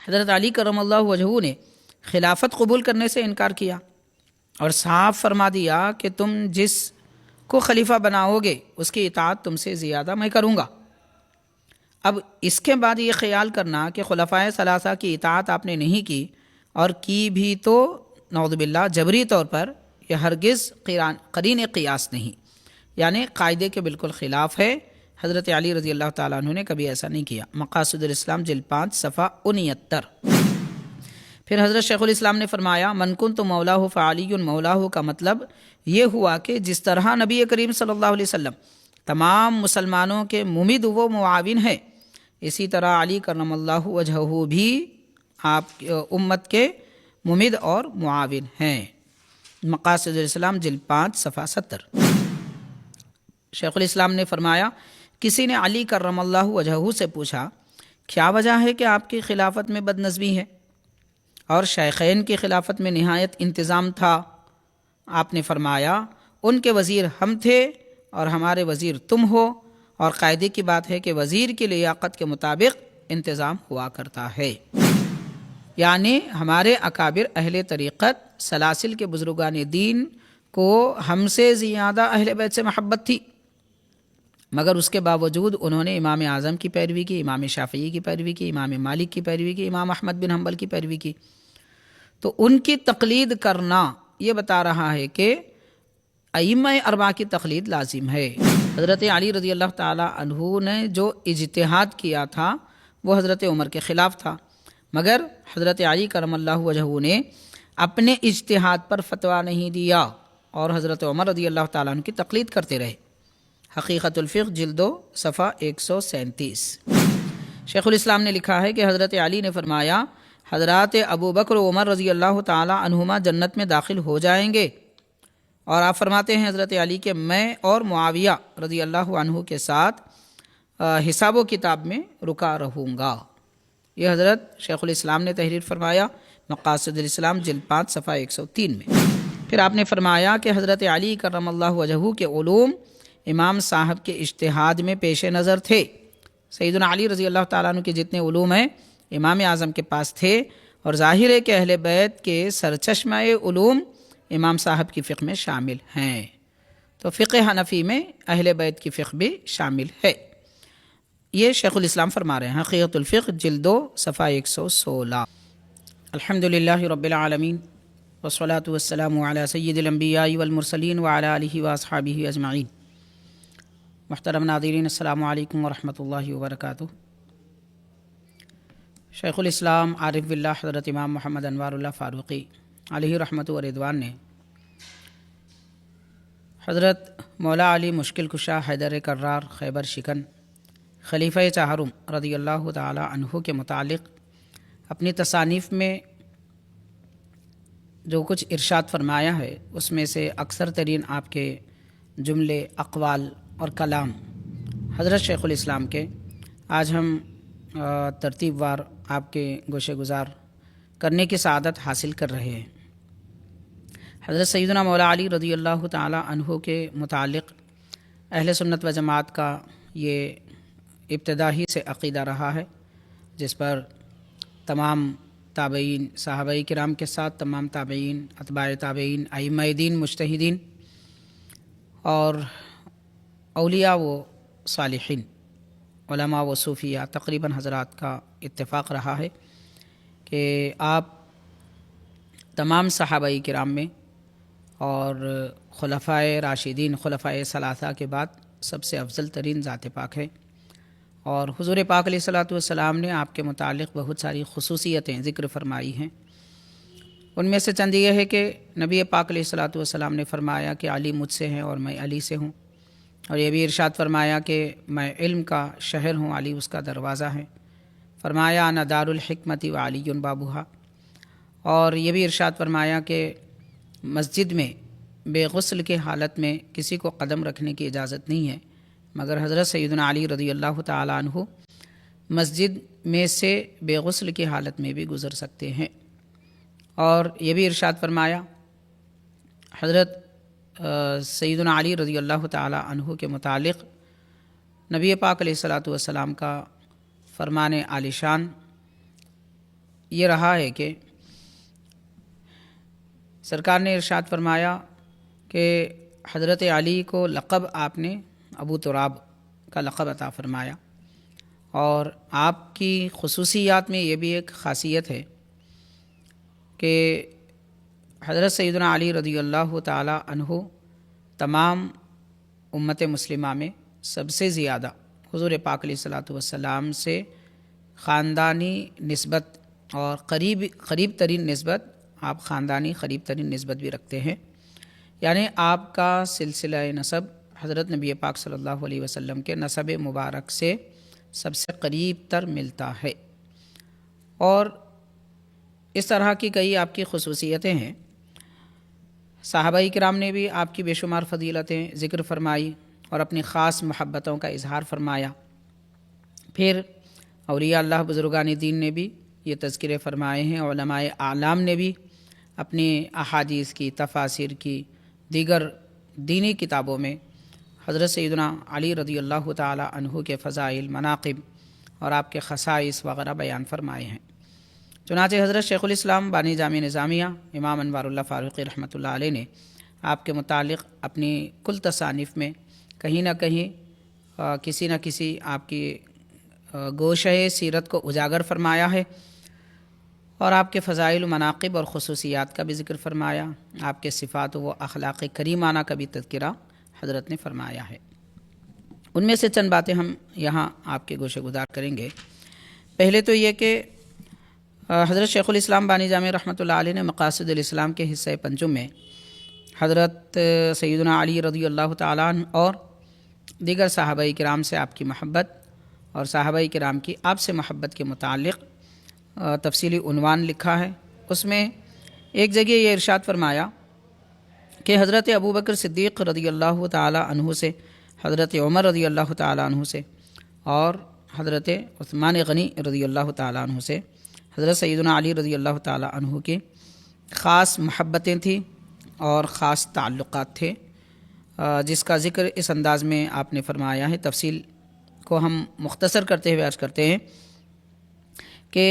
حضرت علی کرم اللہ وجہہ نے خلافت قبول کرنے سے انکار کیا اور صاف فرما دیا کہ تم جس کو خلیفہ بناؤ گے اس کی اطاعت تم سے زیادہ میں کروں گا۔ اب اس کے بعد یہ خیال کرنا کہ خلفائے ثلاثہ کی اطاعت آپ نے نہیں کی اور کی بھی تو نعوذ باللہ جبری طور پر، یہ ہرگز قرین قیاس نہیں، یعنی قاعدے کے بالکل خلاف ہے۔ حضرت علی رضی اللہ تعالیٰ عنہ نے کبھی ایسا نہیں کیا۔ مقاصد الاسلام جلد 5 صفحہ 69۔ پھر حضرت شیخ الاسلام نے فرمایا من کنت مولاہ فعلی مولاہ کا مطلب یہ ہوا کہ جس طرح نبی کریم صلی اللہ علیہ وسلم تمام مسلمانوں کے ممد و معاون ہیں، اسی طرح علی کرم اللہ وجہہ بھی آپ امت کے ممد اور معاون ہیں۔ مقاصد الاسلام جلد 5 صفحہ 70۔ شیخ الاسلام نے فرمایا کسی نے علی کرم اللہ وجہہ سے پوچھا کیا وجہ ہے کہ آپ کی خلافت میں بد نظمی ہے اور شیخین کی خلافت میں نہایت انتظام تھا؟ آپ نے فرمایا ان کے وزیر ہم تھے اور ہمارے وزیر تم ہو، اور قاعدے کی بات ہے کہ وزیر کی لیاقت کے مطابق انتظام ہوا کرتا ہے۔ یعنی ہمارے اکابر اہل طریقت سلاسل کے بزرگان دین کو ہم سے زیادہ اہل بیت سے محبت تھی، مگر اس کے باوجود انہوں نے امام اعظم کی پیروی کی، امام شافعی کی پیروی کی، امام مالک کی پیروی کی، امام احمد بن حنبل کی پیروی کی۔ تو ان کی تقلید کرنا یہ بتا رہا ہے کہ ائمہ اربعہ کی تقلید لازم ہے۔ حضرت علی رضی اللہ تعالیٰ عنہ نے جو اجتہاد کیا تھا وہ حضرت عمر کے خلاف تھا، مگر حضرت علی کرم اللہ وجہہ نے اپنے اجتہاد پر فتویٰ نہیں دیا اور حضرت عمر رضی اللہ تعالیٰ عنہ کی تقلید کرتے رہے۔ حقیقت الفقہ جلد 2 صفحہ 137۔ شیخ الاسلام نے لکھا ہے کہ حضرت علی نے فرمایا حضرات ابو بکر و عمر رضی اللہ تعالیٰ عنہما جنت میں داخل ہو جائیں گے، اور آپ فرماتے ہیں حضرت علی کہ میں اور معاویہ رضی اللہ عنہ کے ساتھ حساب و کتاب میں رکا رہوں گا۔ یہ حضرت شیخ الاسلام نے تحریر فرمایا مقاصد الاسلام جلد 5 صفحہ 103 میں۔ پھر آپ نے فرمایا کہ حضرت علی کرم اللہ وجہہ کے علوم امام صاحب کے اجتہاد میں پیش نظر تھے۔ سیدنا علی رضی اللہ تعالیٰ عنہ کے جتنے علوم ہیں امام اعظم کے پاس تھے، اور ظاہر ہے کہ اہل بیت کے سرچشمہ علوم امام صاحب کی فقہ میں شامل ہیں، تو فقہ حنفی میں اہل بیت کی فقہ بھی شامل ہے۔ یہ شیخ الاسلام فرما رہے ہیں حقیقت الفقہ جلد 2 صفحہ 116۔ الحمدللہ رب العالمین والصلاة والسلام علی سید الانبیاء والمرسلین وعلی آلہ واصحابہ اجمعین۔ محترم ناظرین السلام علیکم ورحمۃ اللہ وبرکاتہ۔ شیخ الاسلام عارف باللہ حضرت امام محمد انوار اللہ فاروقی علیہ رحمت و رضوان نے حضرت مولا علی مشکل کشا حیدر کرار خیبر شکن خلیفہ چہارم رضی اللہ تعالی عنہ کے متعلق اپنی تصانیف میں جو کچھ ارشاد فرمایا ہے اس میں سے اکثر ترین آپ کے جملے، اقوال اور کلام حضرت شیخ الاسلام کے آج ہم ترتیب وار آپ کے گوشے گزار کرنے کی سعادت حاصل کر رہے ہیں۔ حضرت سیدنا مولا علی رضی اللہ تعالی عنہ کے متعلق اہل سنت و جماعت کا یہ ابتدا ہی سے عقیدہ رہا ہے، جس پر تمام تابعین، صحابہ کرام کے ساتھ تمام تابعین، اتباع تابعین، ائمہ دین، مجتہدین اور اولیاء و صالحین، علماء و صوفیہ تقریباً حضرات کا اتفاق رہا ہے کہ آپ تمام صحابہ کرام میں اور خلفائے راشدین، خلفائے ثلاثہ کے بعد سب سے افضل ترین ذات پاک ہے، اور حضور پاک علیہ الصلوۃ والسلام نے آپ کے متعلق بہت ساری خصوصیتیں ذکر فرمائی ہیں۔ ان میں سے چند یہ ہے کہ نبی پاک علیہ الصلوۃ والسلام نے فرمایا کہ علی مجھ سے ہیں اور میں علی سے ہوں، اور یہ بھی ارشاد فرمایا کہ میں علم کا شہر ہوں، علی اس کا دروازہ ہے۔ فرمایا انا دار الحکمت و علی بابوہا، اور یہ بھی ارشاد فرمایا کہ مسجد میں بے غسل کے حالت میں کسی کو قدم رکھنے کی اجازت نہیں ہے، مگر حضرت سیدنا علی رضی اللہ تعالیٰ عنہ مسجد میں سے بے غسل کی حالت میں بھی گزر سکتے ہیں۔ اور یہ بھی ارشاد فرمایا حضرت سیدنا علی رضی اللہ تعالیٰ عنہ کے متعلق نبی پاک علیہ الصلوۃ والسلام کا فرمان عالی شان یہ رہا ہے کہ سرکار نے ارشاد فرمایا کہ حضرت علی کو لقب آپ نے ابو تراب کا لقب عطا فرمایا، اور آپ کی خصوصیات میں یہ بھی ایک خاصیت ہے کہ حضرت سیدنا علی رضی اللہ تعالی عنہ تمام امت مسلمہ میں سب سے زیادہ حضور پاک علیہ الصلوۃ والسلام سے خاندانی نسبت اور قریب ترین نسبت، آپ خاندانی قریب ترین نسبت بھی رکھتے ہیں، یعنی آپ کا سلسلہ نسب حضرت نبی پاک صلی اللہ علیہ وسلم کے نسب مبارک سے سب سے قریب تر ملتا ہے۔ اور اس طرح کی کئی آپ کی خصوصیتیں ہیں۔ صحابہ کرام نے بھی آپ کی بے شمار فضیلتیں ذکر فرمائی اور اپنی خاص محبتوں کا اظہار فرمایا۔ پھر اولیاء اللہ بزرگان دین نے بھی یہ تذکرے فرمائے ہیں، علماء اعلام نے بھی اپنی احادیث کی، تفاسیر کی، دیگر دینی کتابوں میں حضرت سیدنا علی رضی اللہ تعالی عنہ کے فضائل، مناقب اور آپ کے خصائص وغیرہ بیان فرمائے ہیں۔ چنانچہ حضرت شیخ الاسلام بانی جامع نظامیہ امام انوار اللہ فاروقی رحمۃ اللہ علیہ نے آپ کے متعلق اپنی کل تصانیف میں کہیں نہ کہیں کسی نہ کسی آپ کی گوشہ سیرت کو اجاگر فرمایا ہے، اور آپ کے فضائل و مناقب اور خصوصیات کا بھی ذکر فرمایا، آپ کے صفات و اخلاق کریمانہ کا بھی تذکرہ حضرت نے فرمایا ہے۔ ان میں سے چند باتیں ہم یہاں آپ کے گوشہ گزار کریں گے۔ پہلے تو یہ کہ حضرت شیخ الاسلام بانی جامع رحمۃ اللہ علیہ نے مقاصد الاسلام کے حصہ پنجم میں حضرت سیدنا علی رضی اللہ تعالیٰ عنہ اور دیگر صحابہ کرام سے آپ کی محبت اور صحابہ کرام کی آپ سے محبت کے متعلق تفصیلی عنوان لکھا ہے۔ اس میں ایک جگہ یہ ارشاد فرمایا کہ حضرت ابوبکر صدیق رضی اللہ تعالی عنہ سے، حضرت عمر رضی اللہ تعالی عنہ سے اور حضرت عثمان غنی رضی اللہ تعالی عنہ سے حضرت سیدنا علی رضی اللہ تعالی عنہ کی خاص محبتیں تھیں اور خاص تعلقات تھے، جس کا ذکر اس انداز میں آپ نے فرمایا ہے۔ تفصیل کو ہم مختصر کرتے ہوئے عرض کرتے ہیں کہ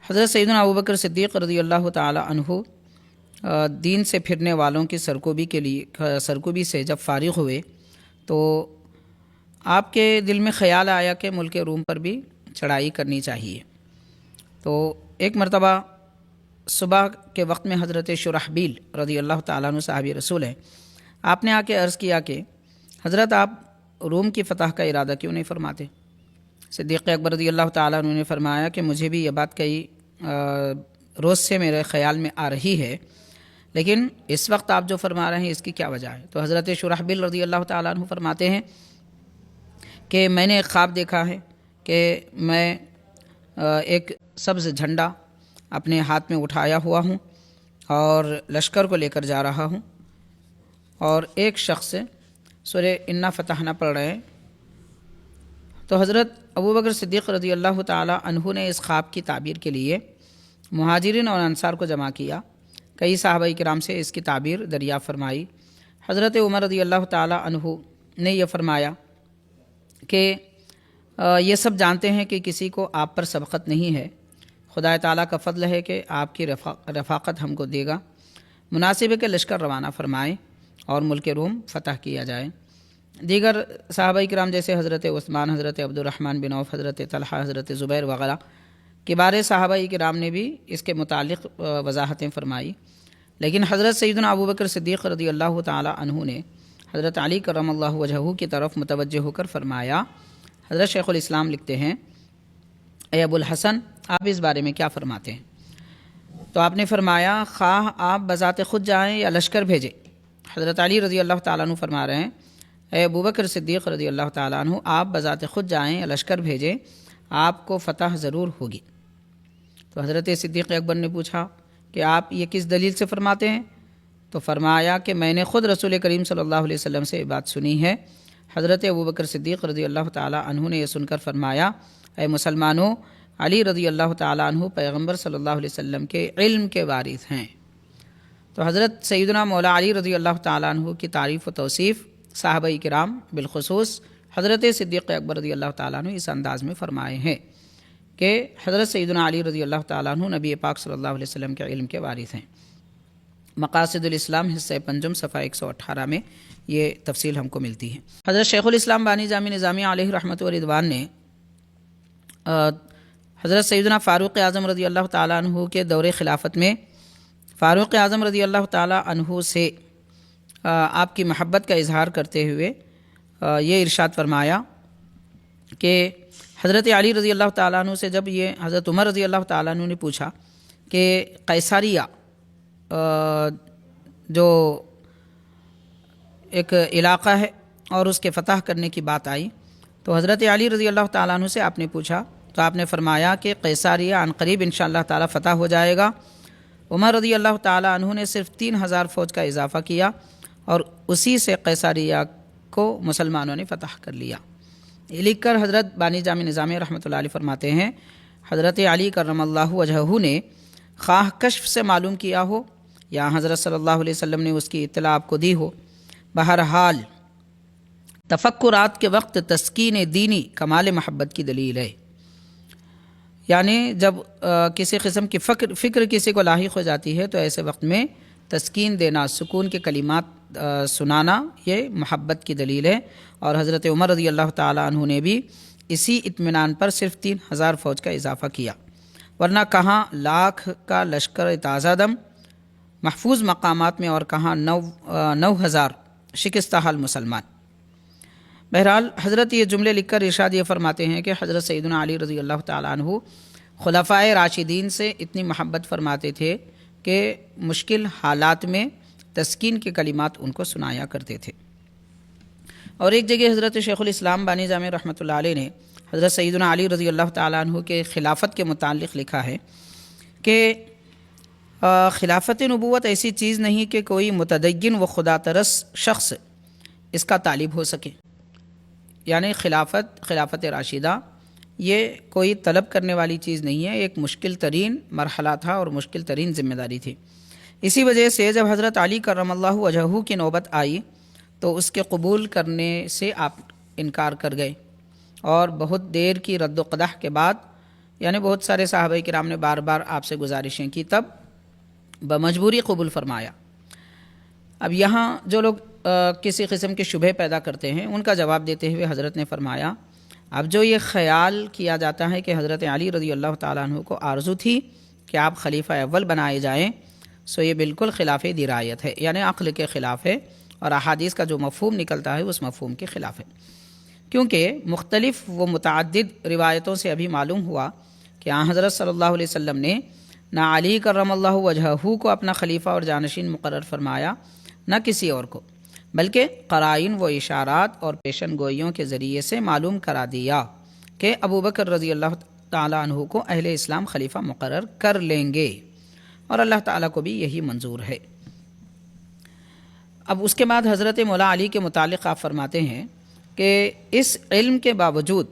حضرت سیدنا ابوبکر صدیق رضی اللہ تعالی عنہ دین سے پھرنے والوں کی سرکوبی سے جب فارغ ہوئے تو آپ کے دل میں خیال آیا کہ ملک روم پر بھی چڑھائی کرنی چاہیے۔ تو ایک مرتبہ صبح کے وقت میں حضرت شرحبیل رضی اللہ تعالیٰ عنہ صحابی رسول ہیں، آپ نے آ کے عرض کیا کہ حضرت آپ روم کی فتح کا ارادہ کیوں نہیں فرماتے؟ صدیق اکبر رضی اللہ تعالیٰ عنہ نے فرمایا کہ مجھے بھی یہ بات کئی روز سے میرے خیال میں آ رہی ہے، لیکن اس وقت آپ جو فرما رہے ہیں اس کی کیا وجہ ہے؟ تو حضرت شرحبیل رضی اللہ تعالیٰ عنہ فرماتے ہیں کہ میں نے ایک خواب دیکھا ہے کہ میں ایک سبز جھنڈا اپنے ہاتھ میں اٹھایا ہوا ہوں اور لشکر کو لے کر جا رہا ہوں، اور ایک شخص سورہ انا فتحنا پڑھ رہے ہیں۔ تو حضرت ابوبکر صدیق رضی اللہ تعالیٰ عنہ نے اس خواب کی تعبیر کے لیے مہاجرین اور انصار کو جمع کیا، کئی صحابہ کرام سے اس کی تعبیر دریافت فرمائی۔ حضرت عمر رضی اللہ تعالیٰ عنہ نے یہ فرمایا کہ یہ سب جانتے ہیں کہ کسی کو آپ پر سبقت نہیں ہے، خدا تعالیٰ کا فضل ہے کہ آپ کی رفاقت ہم کو دے گا، مناسب ہے کہ لشکر روانہ فرمائیں اور ملک روم فتح کیا جائے۔ دیگر صحابہ کرام جیسے حضرت عثمان، حضرت عبد الرحمن بن عوف، حضرت طلحہ، حضرت زبیر وغیرہ کبار صحابہ کرام نے بھی اس کے متعلق وضاحتیں فرمائی، لیکن حضرت سیدنا ابوبکر صدیق رضی اللہ تعالی عنہ نے حضرت علی کرم اللہ وجہہ کی طرف متوجہ ہو کر فرمایا۔ حضرت شیخ الاسلام لکھتے ہیں، اے ابو الحسن، آپ اس بارے میں کیا فرماتے ہیں؟ تو آپ نے فرمایا، خواہ آپ بذات خود جائیں یا لشکر بھیجیں۔ حضرت علی رضی اللہ تعالیٰ عنہ فرما رہے ہیں، اے ابوبکر صدیق رضی اللہ تعالیٰ عنہ، آپ بذات خود جائیں یا لشکر بھیجیں، آپ کو فتح ضرور ہوگی۔ تو حضرت صدیق اکبر نے پوچھا کہ آپ یہ کس دلیل سے فرماتے ہیں؟ تو فرمایا کہ میں نے خود رسول کریم صلی اللہ علیہ وسلم سے یہ بات سنی ہے۔ حضرت ابوبکر صدیق رضی اللہ تعالیٰ عنہ نے یہ سن کر فرمایا، اے مسلمانوں، علی رضی اللہ تعالیٰ عنہ پیغمبر صلی اللہ علیہ وسلم کے علم کے وارث ہیں۔ تو حضرت سیدنا مولا علی رضی اللہ تعالیٰ عنہ کی تعریف و توصیف صحابہ کرام بالخصوص حضرت صدیق اکبر رضی اللہ تعالیٰ عنہ اس انداز میں فرمائے ہیں کہ حضرت سیدنا علی رضی اللہ تعالیٰ عنہ نبی پاک صلی اللہ علیہ وسلم کے علم کے وارث ہیں۔ مقاصد الاسلام حصہ پنجم صفحہ 118 میں یہ تفصیل ہم کو ملتی ہے۔ حضرت شیخ الاسلام بانی جامع نظامیہ علیہ رحمۃ و رضوان نے حضرت سیدنا فاروق اعظم رضی اللہ تعالیٰ عنہ کے دور خلافت میں فاروق اعظم رضی اللہ تعالیٰ عنہ سے آپ کی محبت کا اظہار کرتے ہوئے یہ ارشاد فرمایا کہ حضرت علی رضی اللہ تعالیٰ عنہ سے جب یہ حضرت عمر رضی اللہ تعالیٰ عنہ نے پوچھا کہ قیصریہ جو ایک علاقہ ہے اور اس کے فتح کرنے کی بات آئی، تو حضرت علی رضی اللہ تعالیٰ عنہ سے آپ نے پوچھا تو آپ نے فرمایا کہ قیصریہ عن قریب انشاءاللہ تعالیٰ فتح ہو جائے گا۔ عمر رضی اللہ تعالیٰ عنہ نے صرف 3000 فوج کا اضافہ کیا اور اسی سے قیصریہ کو مسلمانوں نے فتح کر لیا۔ یہ لکھ کر حضرت بانی جامع نظامیہ رحمۃ اللہ علیہ فرماتے ہیں حضرت علی کرم اللہ وجہہ نے خواہ کشف سے معلوم کیا ہو یا حضرت صلی اللہ علیہ وسلم نے اس کی اطلاع آپ کو دی ہو، بہرحال تفکرات کے وقت تسکین دینی کمال محبت کی دلیل ہے۔ یعنی جب کسی قسم کی فکر کسی کو لاحق ہو جاتی ہے تو ایسے وقت میں تسکین دینا، سکون کے کلمات سنانا یہ محبت کی دلیل ہے، اور حضرت عمر رضی اللہ تعالیٰ عنہ نے بھی اسی اطمینان پر صرف 3000 فوج کا اضافہ کیا، ورنہ کہاں لاکھ کا لشکر تازہ دم محفوظ مقامات میں اور کہاں 9000 شکستہ حال مسلمان۔ بہرحال حضرت یہ جملے لکھ کر ارشاد یہ فرماتے ہیں کہ حضرت سیدنا علی رضی اللہ تعالیٰ عنہ خلفائے راشدین سے اتنی محبت فرماتے تھے کہ مشکل حالات میں تسکین کے کلمات ان کو سنایا کرتے تھے۔ اور ایک جگہ حضرت شیخ الاسلام بانی جامع رحمۃ اللہ علیہ نے حضرت سیدنا علی رضی اللہ تعالیٰ عنہ کے خلافت کے متعلق لکھا ہے کہ خلافت نبوت ایسی چیز نہیں کہ کوئی متدین و خدا ترس شخص اس کا طالب ہو سکے، یعنی خلافت راشدہ یہ کوئی طلب کرنے والی چیز نہیں ہے، ایک مشکل ترین مرحلہ تھا اور مشکل ترین ذمہ داری تھی۔ اسی وجہ سے جب حضرت علی کرم اللہ وجہہ کی نوبت آئی تو اس کے قبول کرنے سے آپ انکار کر گئے، اور بہت دیر کی رد و قدح کے بعد یعنی بہت سارے صحابہ کرام نے بار بار آپ سے گزارشیں کی، تب بمجبوری قبول فرمایا۔ اب یہاں جو لوگ کسی قسم کے شبہ پیدا کرتے ہیں ان کا جواب دیتے ہوئے حضرت نے فرمایا اب جو یہ خیال کیا جاتا ہے کہ حضرت علی رضی اللہ تعالیٰ عنہ کو آرزو تھی کہ آپ خلیفہ اول بنائے جائیں، سو یہ بالکل خلاف درایت ہے، یعنی عقل کے خلاف ہے، اور احادیث کا جو مفہوم نکلتا ہے اس مفہوم کے خلاف ہے، کیونکہ مختلف و متعدد روایتوں سے ابھی معلوم ہوا کہ حضرت صلی اللہ علیہ وسلم نے نہ علی کرم اللہ وجہہ کو اپنا خلیفہ اور جانشین مقرر فرمایا، نہ کسی اور کو، بلکہ قرائن و اشارات اور پیشن گوئیوں کے ذریعے سے معلوم کرا دیا کہ ابو بکر رضی اللہ تعالیٰ عنہ کو اہل اسلام خلیفہ مقرر کر لیں گے، اور اللہ تعالیٰ کو بھی یہی منظور ہے۔ اب اس کے بعد حضرت مولا علی کے متعلق آپ فرماتے ہیں کہ اس علم کے باوجود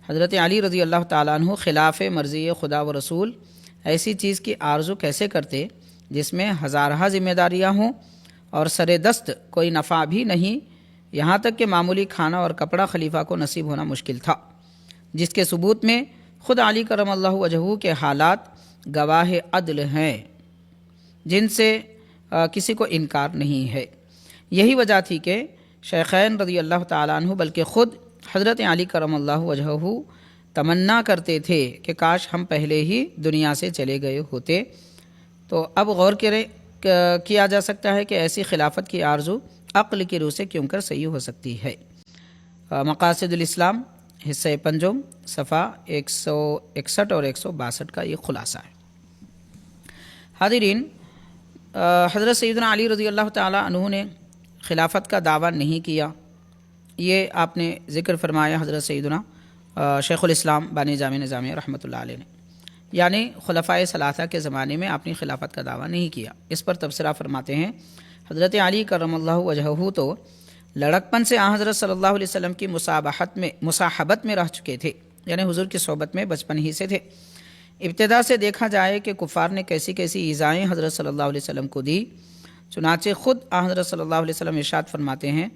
حضرت علی رضی اللہ تعالیٰ عنہ خلاف مرضی خدا و رسول ایسی چیز کی آرزو کیسے کرتے جس میں ہزارہ ذمہ داریاں ہوں اور سر دست کوئی نفع بھی نہیں، یہاں تک کہ معمولی کھانا اور کپڑا خلیفہ کو نصیب ہونا مشکل تھا، جس کے ثبوت میں خود علی کرم اللہ وجہہ کے حالات گواہ عدل ہیں جن سے کسی کو انکار نہیں ہے۔ یہی وجہ تھی کہ شیخین رضی اللہ تعالیٰ عنہ بلکہ خود حضرت علی کرم اللہ وجہہ تمنا کرتے تھے کہ کاش ہم پہلے ہی دنیا سے چلے گئے ہوتے۔ تو اب غور کیا جا سکتا ہے کہ ایسی خلافت کی آرزو عقل کی روح سے کیوں کر صحیح ہو سکتی ہے۔ مقاصد الاسلام حصہ پنجم صفحہ 161 اور 162 کا یہ خلاصہ ہے۔ حاضرین، حضرت سیدنا علی رضی اللہ تعالیٰ عنہ نے خلافت کا دعویٰ نہیں کیا، یہ آپ نے ذکر فرمایا حضرت سیدنا شیخ الاسلام بانی جامع نظامیہ رحمۃ اللہ علیہ نے، یعنی خلفائے ثلاثہ کے زمانے میں آپ نے خلافت کا دعویٰ نہیں کیا۔ اس پر تبصرہ فرماتے ہیں حضرت علی کرم اللہ وجہہ تو لڑکپن سے حضرت صلی اللہ علیہ وسلم کی مصاحبت میں رہ چکے تھے، یعنی حضور کی صحبت میں بچپن ہی سے تھے۔ ابتدا سے دیکھا جائے کہ کفار نے کیسی کیسی ایذائیں حضرت صلی اللہ علیہ وسلم کو دی، چنانچہ خود حضرت صلی اللہ علیہ وسلم ارشاد فرماتے ہیں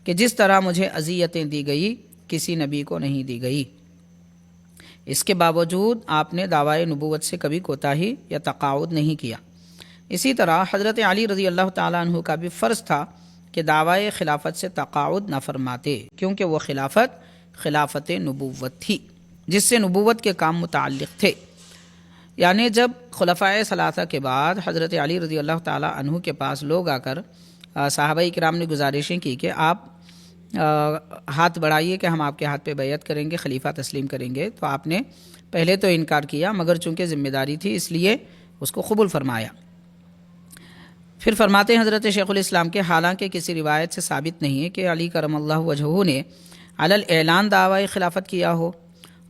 کہ جس طرح مجھے اذیتیں دی گئی کسی نبی کو نہیں دی گئی۔ اس کے باوجود آپ نے دعوی نبوت سے کبھی کوتاہی یا تقاعد نہیں کیا۔ اسی طرح حضرت علی رضی اللہ تعالیٰ عنہ کا بھی فرض تھا کہ دعوی خلافت سے تقاعد نہ فرماتے، کیونکہ وہ خلافت نبوت تھی جس سے نبوت کے کام متعلق تھے۔ یعنی جب خلفائے ثلاثہ کے بعد حضرت علی رضی اللہ تعالیٰ عنہ کے پاس لوگ آ کر صحابہ کرام نے گزارشیں کی کہ آپ ہاتھ بڑھائیے کہ ہم آپ کے ہاتھ پہ بیعت کریں گے، خلیفہ تسلیم کریں گے، تو آپ نے پہلے تو انکار کیا، مگر چونکہ ذمہ داری تھی اس لیے اس کو قبول فرمایا۔ پھر فرماتے ہیں حضرت شیخ الاسلام کے حالانکہ کسی روایت سے ثابت نہیں ہے کہ علی کرم اللہ وجہہ نے علی الاعلان دعوی خلافت کیا ہو،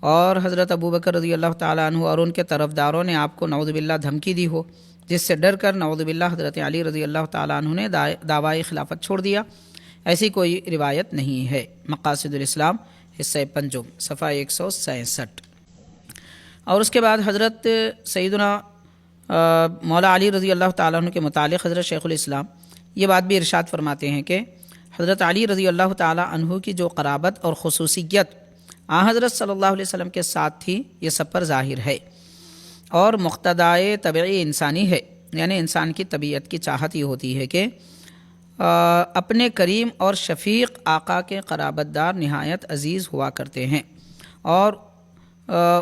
اور حضرت ابوبکر رضی اللہ تعالیٰ عنہ اور ان کے طرفداروں نے آپ کو نعوذ باللہ دھمکی دی ہو، جس سے ڈر کر نعوذ باللہ حضرت علی رضی اللہ تعالیٰ عنہ نے دعوی خلافت چھوڑ دیا۔ ایسی کوئی روایت نہیں ہے۔ مقاصد الاسلام حصہ پنجم صفحہ 166۔ اور اس کے بعد حضرت سیدنا مولا علی رضی اللہ تعالیٰ عنہ کے متعلق حضرت شیخ الاسلام یہ بات بھی ارشاد فرماتے ہیں کہ حضرت علی رضی اللہ تعالیٰ عنہ کی جو قرابت اور خصوصیت حضرت صلی اللہ علیہ وسلم کے ساتھ تھی، یہ سب پر ظاہر ہے اور مقتضائے طبعی انسانی ہے۔ یعنی انسان کی طبیعت کی چاہت یہ ہوتی ہے کہ اپنے کریم اور شفیق آقا کے قرابت دار نہایت عزیز ہوا کرتے ہیں، اور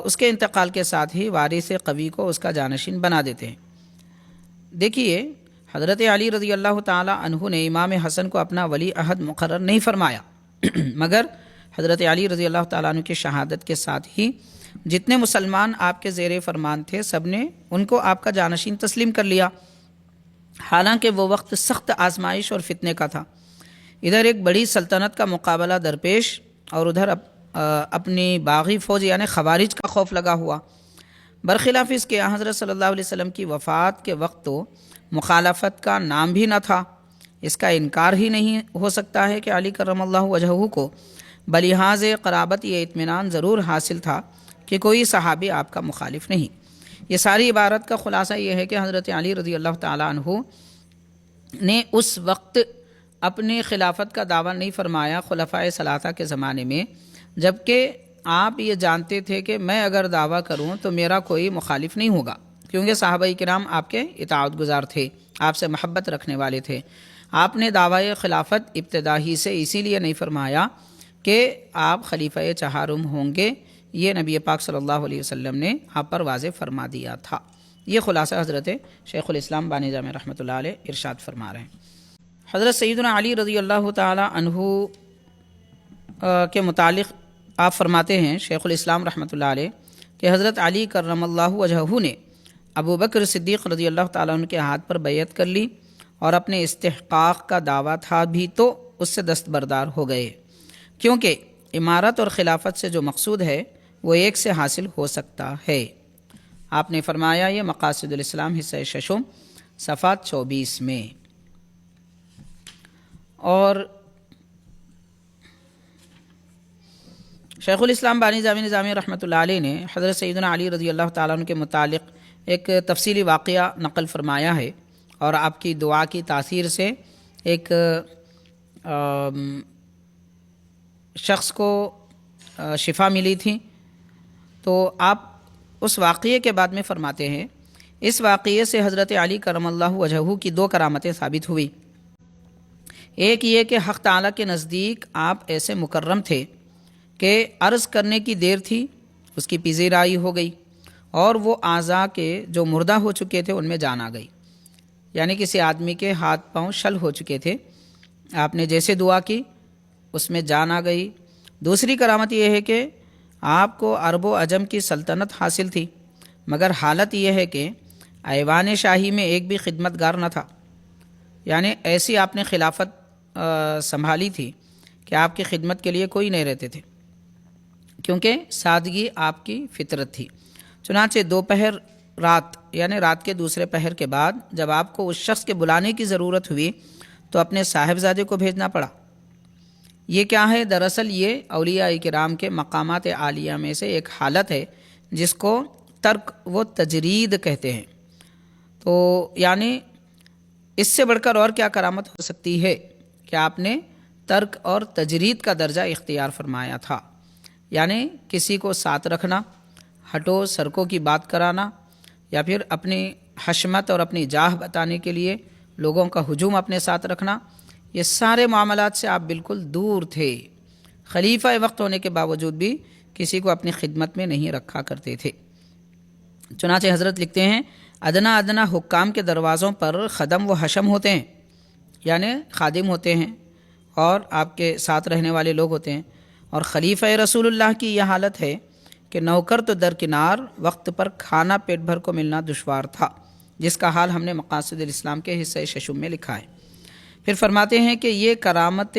اس کے انتقال کے ساتھ ہی وارث قوی کو اس کا جانشین بنا دیتے ہیں۔ دیکھیے حضرت علی رضی اللہ تعالی عنہ نے امام حسن کو اپنا ولی عہد مقرر نہیں فرمایا، مگر حضرت علی رضی اللہ تعالیٰ عنہ کی شہادت کے ساتھ ہی جتنے مسلمان آپ کے زیر فرمان تھے سب نے ان کو آپ کا جانشین تسلیم کر لیا، حالانکہ وہ وقت سخت آزمائش اور فتنے کا تھا۔ ادھر ایک بڑی سلطنت کا مقابلہ درپیش اور ادھر اپنی باغی فوج یعنی خوارج کا خوف لگا ہوا۔ برخلاف اس کے حضرت صلی اللہ علیہ وسلم کی وفات کے وقت تو مخالفت کا نام بھی نہ تھا۔ اس کا انکار ہی نہیں ہو سکتا ہے کہ علی کرم اللہ وجہہ کو بلحاظ قرابت یہ اطمینان ضرور حاصل تھا کہ کوئی صحابی آپ کا مخالف نہیں۔ یہ ساری عبارت کا خلاصہ یہ ہے کہ حضرت علی رضی اللہ تعالیٰ عنہ نے اس وقت اپنی خلافت کا دعویٰ نہیں فرمایا خلفائے ثلاثہ کے زمانے میں، جبکہ آپ یہ جانتے تھے کہ میں اگر دعویٰ کروں تو میرا کوئی مخالف نہیں ہوگا، کیونکہ صحابہ کرام آپ کے اطاعت گزار تھے، آپ سے محبت رکھنے والے تھے۔ آپ نے دعوی خلافت ابتدا ہی سے اسی لیے نہیں فرمایا کہ آپ خلیفہ چہارم ہوں گے، یہ نبی پاک صلی اللہ علیہ وسلم نے آپ پر واضح فرما دیا تھا۔ یہ خلاصہ حضرت شیخ الاسلام بانی جامع رحمۃ اللہ علیہ ارشاد فرما رہے ہیں۔ حضرت سیدنا علی رضی اللہ تعالی عنہ کے متعلق آپ فرماتے ہیں شیخ الاسلام رحمۃ اللہ علیہ کہ حضرت علی کرم اللہ وجہہ نے ابو بکر صدیق رضی اللہ تعالیٰ عنہ کے ہاتھ پر بیعت کر لی، اور اپنے استحقاق کا دعویٰ تھا بھی تو اس سے دستبردار ہو گئے، کیونکہ امارت اور خلافت سے جو مقصود ہے وہ ایک سے حاصل ہو سکتا ہے۔ آپ نے فرمایا، یہ مقاصد الاسلام حصہ ششم صفحہ 24 میں۔ اور شیخ الاسلام بانی جامع نظامی رحمۃ اللہ علیہ نے حضرت سیدنا علی رضی اللہ تعالیٰ عنہ کے متعلق ایک تفصیلی واقعہ نقل فرمایا ہے، اور آپ کی دعا کی تاثیر سے ایک شخص کو شفا ملی تھی۔ تو آپ اس واقعے کے بعد میں فرماتے ہیں، اس واقعے سے حضرت علی کرم اللہ وجہہ کی دو کرامتیں ثابت ہوئی۔ ایک یہ کہ حق تعالیٰ کے نزدیک آپ ایسے مکرم تھے کہ عرض کرنے کی دیر تھی، اس کی پذیرائی ہو گئی، اور وہ اعضاء کے جو مردہ ہو چکے تھے ان میں جان آ گئی، یعنی کسی آدمی کے ہاتھ پاؤں شل ہو چکے تھے، آپ نے جیسے دعا کی اس میں جان آ گئی۔ دوسری کرامت یہ ہے کہ آپ کو عرب و عجم کی سلطنت حاصل تھی، مگر حالت یہ ہے کہ ایوان شاہی میں ایک بھی خدمت گار نہ تھا، یعنی ایسی آپ نے خلافت سنبھالی تھی کہ آپ کی خدمت کے لیے کوئی نہیں رہتے تھے، کیونکہ سادگی آپ کی فطرت تھی۔ چنانچہ دوپہر رات یعنی رات کے دوسرے پہر کے بعد جب آپ کو اس شخص کے بلانے کی ضرورت ہوئی تو اپنے صاحبزادے کو بھیجنا پڑا۔ یہ کیا ہے؟ دراصل یہ اولیاء کرام کے مقامات عالیہ میں سے ایک حالت ہے جس کو ترک و تجرید کہتے ہیں۔ تو یعنی اس سے بڑھ کر اور کیا کرامت ہو سکتی ہے کہ آپ نے ترک اور تجرید کا درجہ اختیار فرمایا تھا، یعنی کسی کو ساتھ رکھنا، ہٹو سرکوں کی بات کرانا یا پھر اپنی حشمت اور اپنی جاہ بتانے کے لیے لوگوں کا ہجوم اپنے ساتھ رکھنا، یہ سارے معاملات سے آپ بالکل دور تھے۔ خلیفہ وقت ہونے کے باوجود بھی کسی کو اپنی خدمت میں نہیں رکھا کرتے تھے۔ چنانچہ حضرت لکھتے ہیں ادنا ادنا حکام کے دروازوں پر خدم و حشم ہوتے ہیں، یعنی خادم ہوتے ہیں اور آپ کے ساتھ رہنے والے لوگ ہوتے ہیں، اور خلیفہ رسول اللہ کی یہ حالت ہے کہ نوکر تو درکنار، وقت پر کھانا پیٹ بھر کو ملنا دشوار تھا، جس کا حال ہم نے مقاصد الاسلام کے حصہ ششم میں لکھا ہے۔ پھر فرماتے ہیں کہ یہ کرامت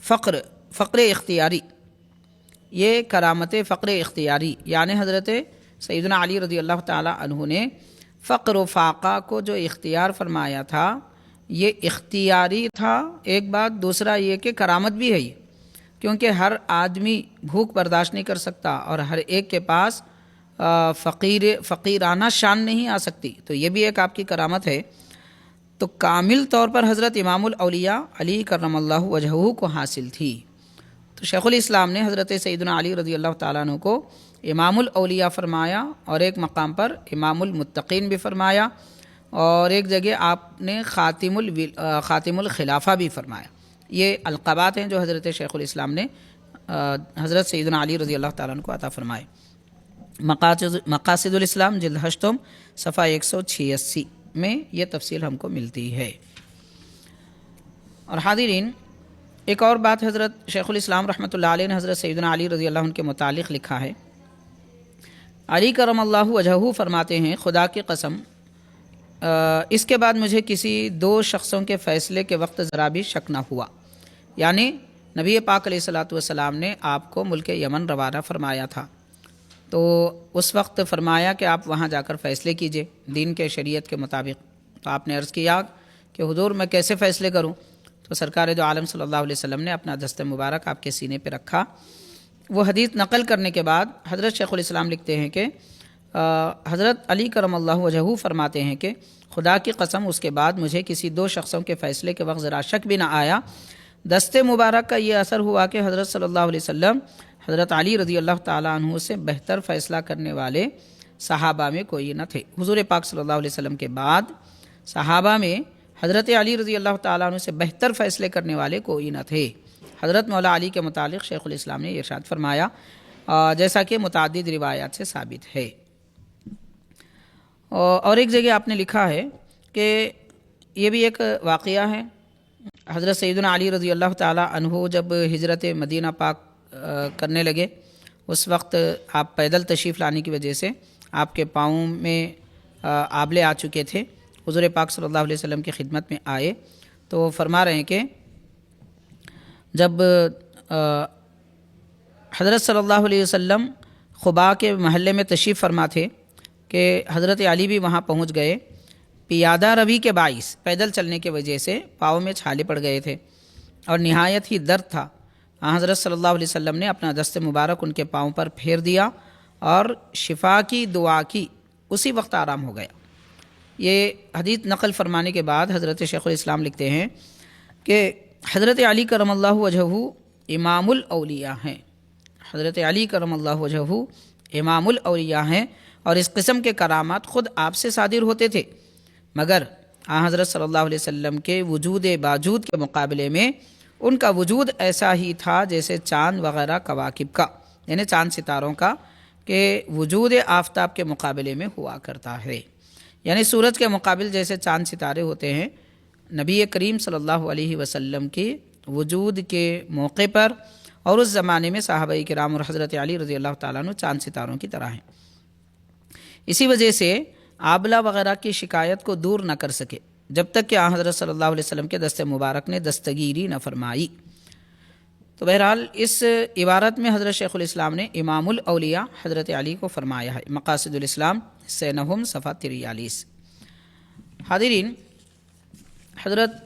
فقر اختیاری، یہ کرامت فقر اختیاری یعنی حضرت سیدنا علی رضی اللہ تعالی عنہ نے فقر و فاقہ کو جو اختیار فرمایا تھا یہ اختیاری تھا ایک بات، دوسرا یہ کہ کرامت بھی ہے یہ، کیونکہ ہر آدمی بھوک برداشت نہیں کر سکتا اور ہر ایک کے پاس فقیرانہ شان نہیں آ سکتی، تو یہ بھی ایک آپ کی کرامت ہے۔ تو کامل طور پر حضرت امام الاولیاء علی کرم اللہ وجہہ کو حاصل تھی۔ تو شیخ الاسلام نے حضرت سیدنا علی رضی اللہ تعالیٰ عنہ کو امام الاولیاء فرمایا اور ایک مقام پر امام المتقین بھی فرمایا، اور ایک جگہ آپ نے خاتم الخلافہ بھی فرمایا۔ یہ القابات ہیں جو حضرت شیخ الاسلام نے حضرت سیدنا علی رضی اللہ تعالیٰ عنہ کو عطا فرمائے۔ مقاصد الاسلام جلد 8 صفحہ 186 میں یہ تفصیل ہم کو ملتی ہے۔ اور حاضرین، ایک اور بات حضرت شیخ الاسلام رحمۃ اللہ علیہ نے حضرت سیدنا علی رضی اللہ عنہ کے متعلق لکھا ہے۔ علی کرم اللہ وجہہ فرماتے ہیں خدا کی قسم اس کے بعد مجھے کسی دو شخصوں کے فیصلے کے وقت ذرا بھی شک نہ ہوا، یعنی نبی پاک علیہ الصلوۃ والسلام نے آپ کو ملک یمن روانہ فرمایا تھا، تو اس وقت فرمایا کہ آپ وہاں جا کر فیصلے کیجئے دین کے شریعت کے مطابق۔ تو آپ نے عرض کیا کہ حضور میں کیسے فیصلے کروں؟ تو سرکار دو عالم صلی اللہ علیہ وسلم نے اپنا دست مبارک آپ کے سینے پہ رکھا۔ وہ حدیث نقل کرنے کے بعد حضرت شیخ الاسلام لکھتے ہیں کہ حضرت علی کرم اللہ وجہہ فرماتے ہیں کہ خدا کی قسم اس کے بعد مجھے کسی دو شخصوں کے فیصلے کے وقت ذرا شک بھی نہ آیا۔ دست مبارک کا یہ اثر ہوا کہ حضرت صلی اللہ علیہ وسلم حضرت علی رضی اللہ تعالیٰ عنہ سے بہتر فیصلہ کرنے والے صحابہ میں کوئی نہ تھے۔ حضور پاک صلی اللہ علیہ وسلم کے بعد صحابہ میں حضرت علی رضی اللہ تعالیٰ عنہ سے بہتر فیصلے کرنے والے کوئی نہ تھے۔ حضرت مولا علی کے متعلق شیخ الاسلام نے یہ ارشاد فرمایا جیسا کہ متعدد روایات سے ثابت ہے۔ اور ایک جگہ آپ نے لکھا ہے کہ یہ بھی ایک واقعہ ہے، حضرت سیدنا علی رضی اللہ تعالیٰ عنہ جب ہجرت مدینہ پاک کرنے لگے اس وقت آپ پیدل تشریف لانے کی وجہ سے آپ کے پاؤں میں آبلے آ چکے تھے۔ حضور پاک صلی اللہ علیہ وسلم کی خدمت میں آئے تو فرما رہے ہیں کہ جب حضرت صلی اللہ علیہ وسلم خبا کے محلے میں تشریف فرما تھے کہ حضرت علی بھی وہاں پہنچ گئے، پیادہ روی کے باعث پیدل چلنے کی وجہ سے پاؤں میں چھالے پڑ گئے تھے اور نہایت ہی درد تھا۔ حضرت صلی اللہ علیہ وسلم نے اپنا دست مبارک ان کے پاؤں پر پھیر دیا اور شفا کی دعا کی، اسی وقت آرام ہو گیا۔ یہ حدیث نقل فرمانے کے بعد حضرت شیخ الاسلام لکھتے ہیں کہ حضرت علی کرم اللہ وجہہ امام الاولیاء ہیں، حضرت علی کرم اللہ وجہہ امام الاولیاء ہیں، اور اس قسم کے کرامات خود آپ سے صادر ہوتے تھے، مگر حضرت صلی اللہ علیہ وسلم کے وجود باجود کے مقابلے میں ان کا وجود ایسا ہی تھا جیسے چاند وغیرہ کواکب کا، یعنی چاند ستاروں کا کہ وجود آفتاب کے مقابلے میں ہوا کرتا ہے، یعنی سورج کے مقابل جیسے چاند ستارے ہوتے ہیں۔ نبی کریم صلی اللہ علیہ وسلم کے وجود کے موقع پر اور اس زمانے میں صحابہ کرام اور حضرت علی رضی اللہ تعالیٰ عنہ چاند ستاروں کی طرح ہیں۔ اسی وجہ سے آبلہ وغیرہ کی شکایت کو دور نہ کر سکے جب تک کہ حضرت صلی اللہ علیہ وسلم کے دست مبارک نے دستگیری نہ فرمائی۔ تو بہرحال اس عبارت میں حضرت شیخ الاسلام نے امام الاولیاء حضرت علی کو فرمایا ہے۔ مقاصد الاسلام حصہ 9 صفحہ 43۔ حاضرین، حضرت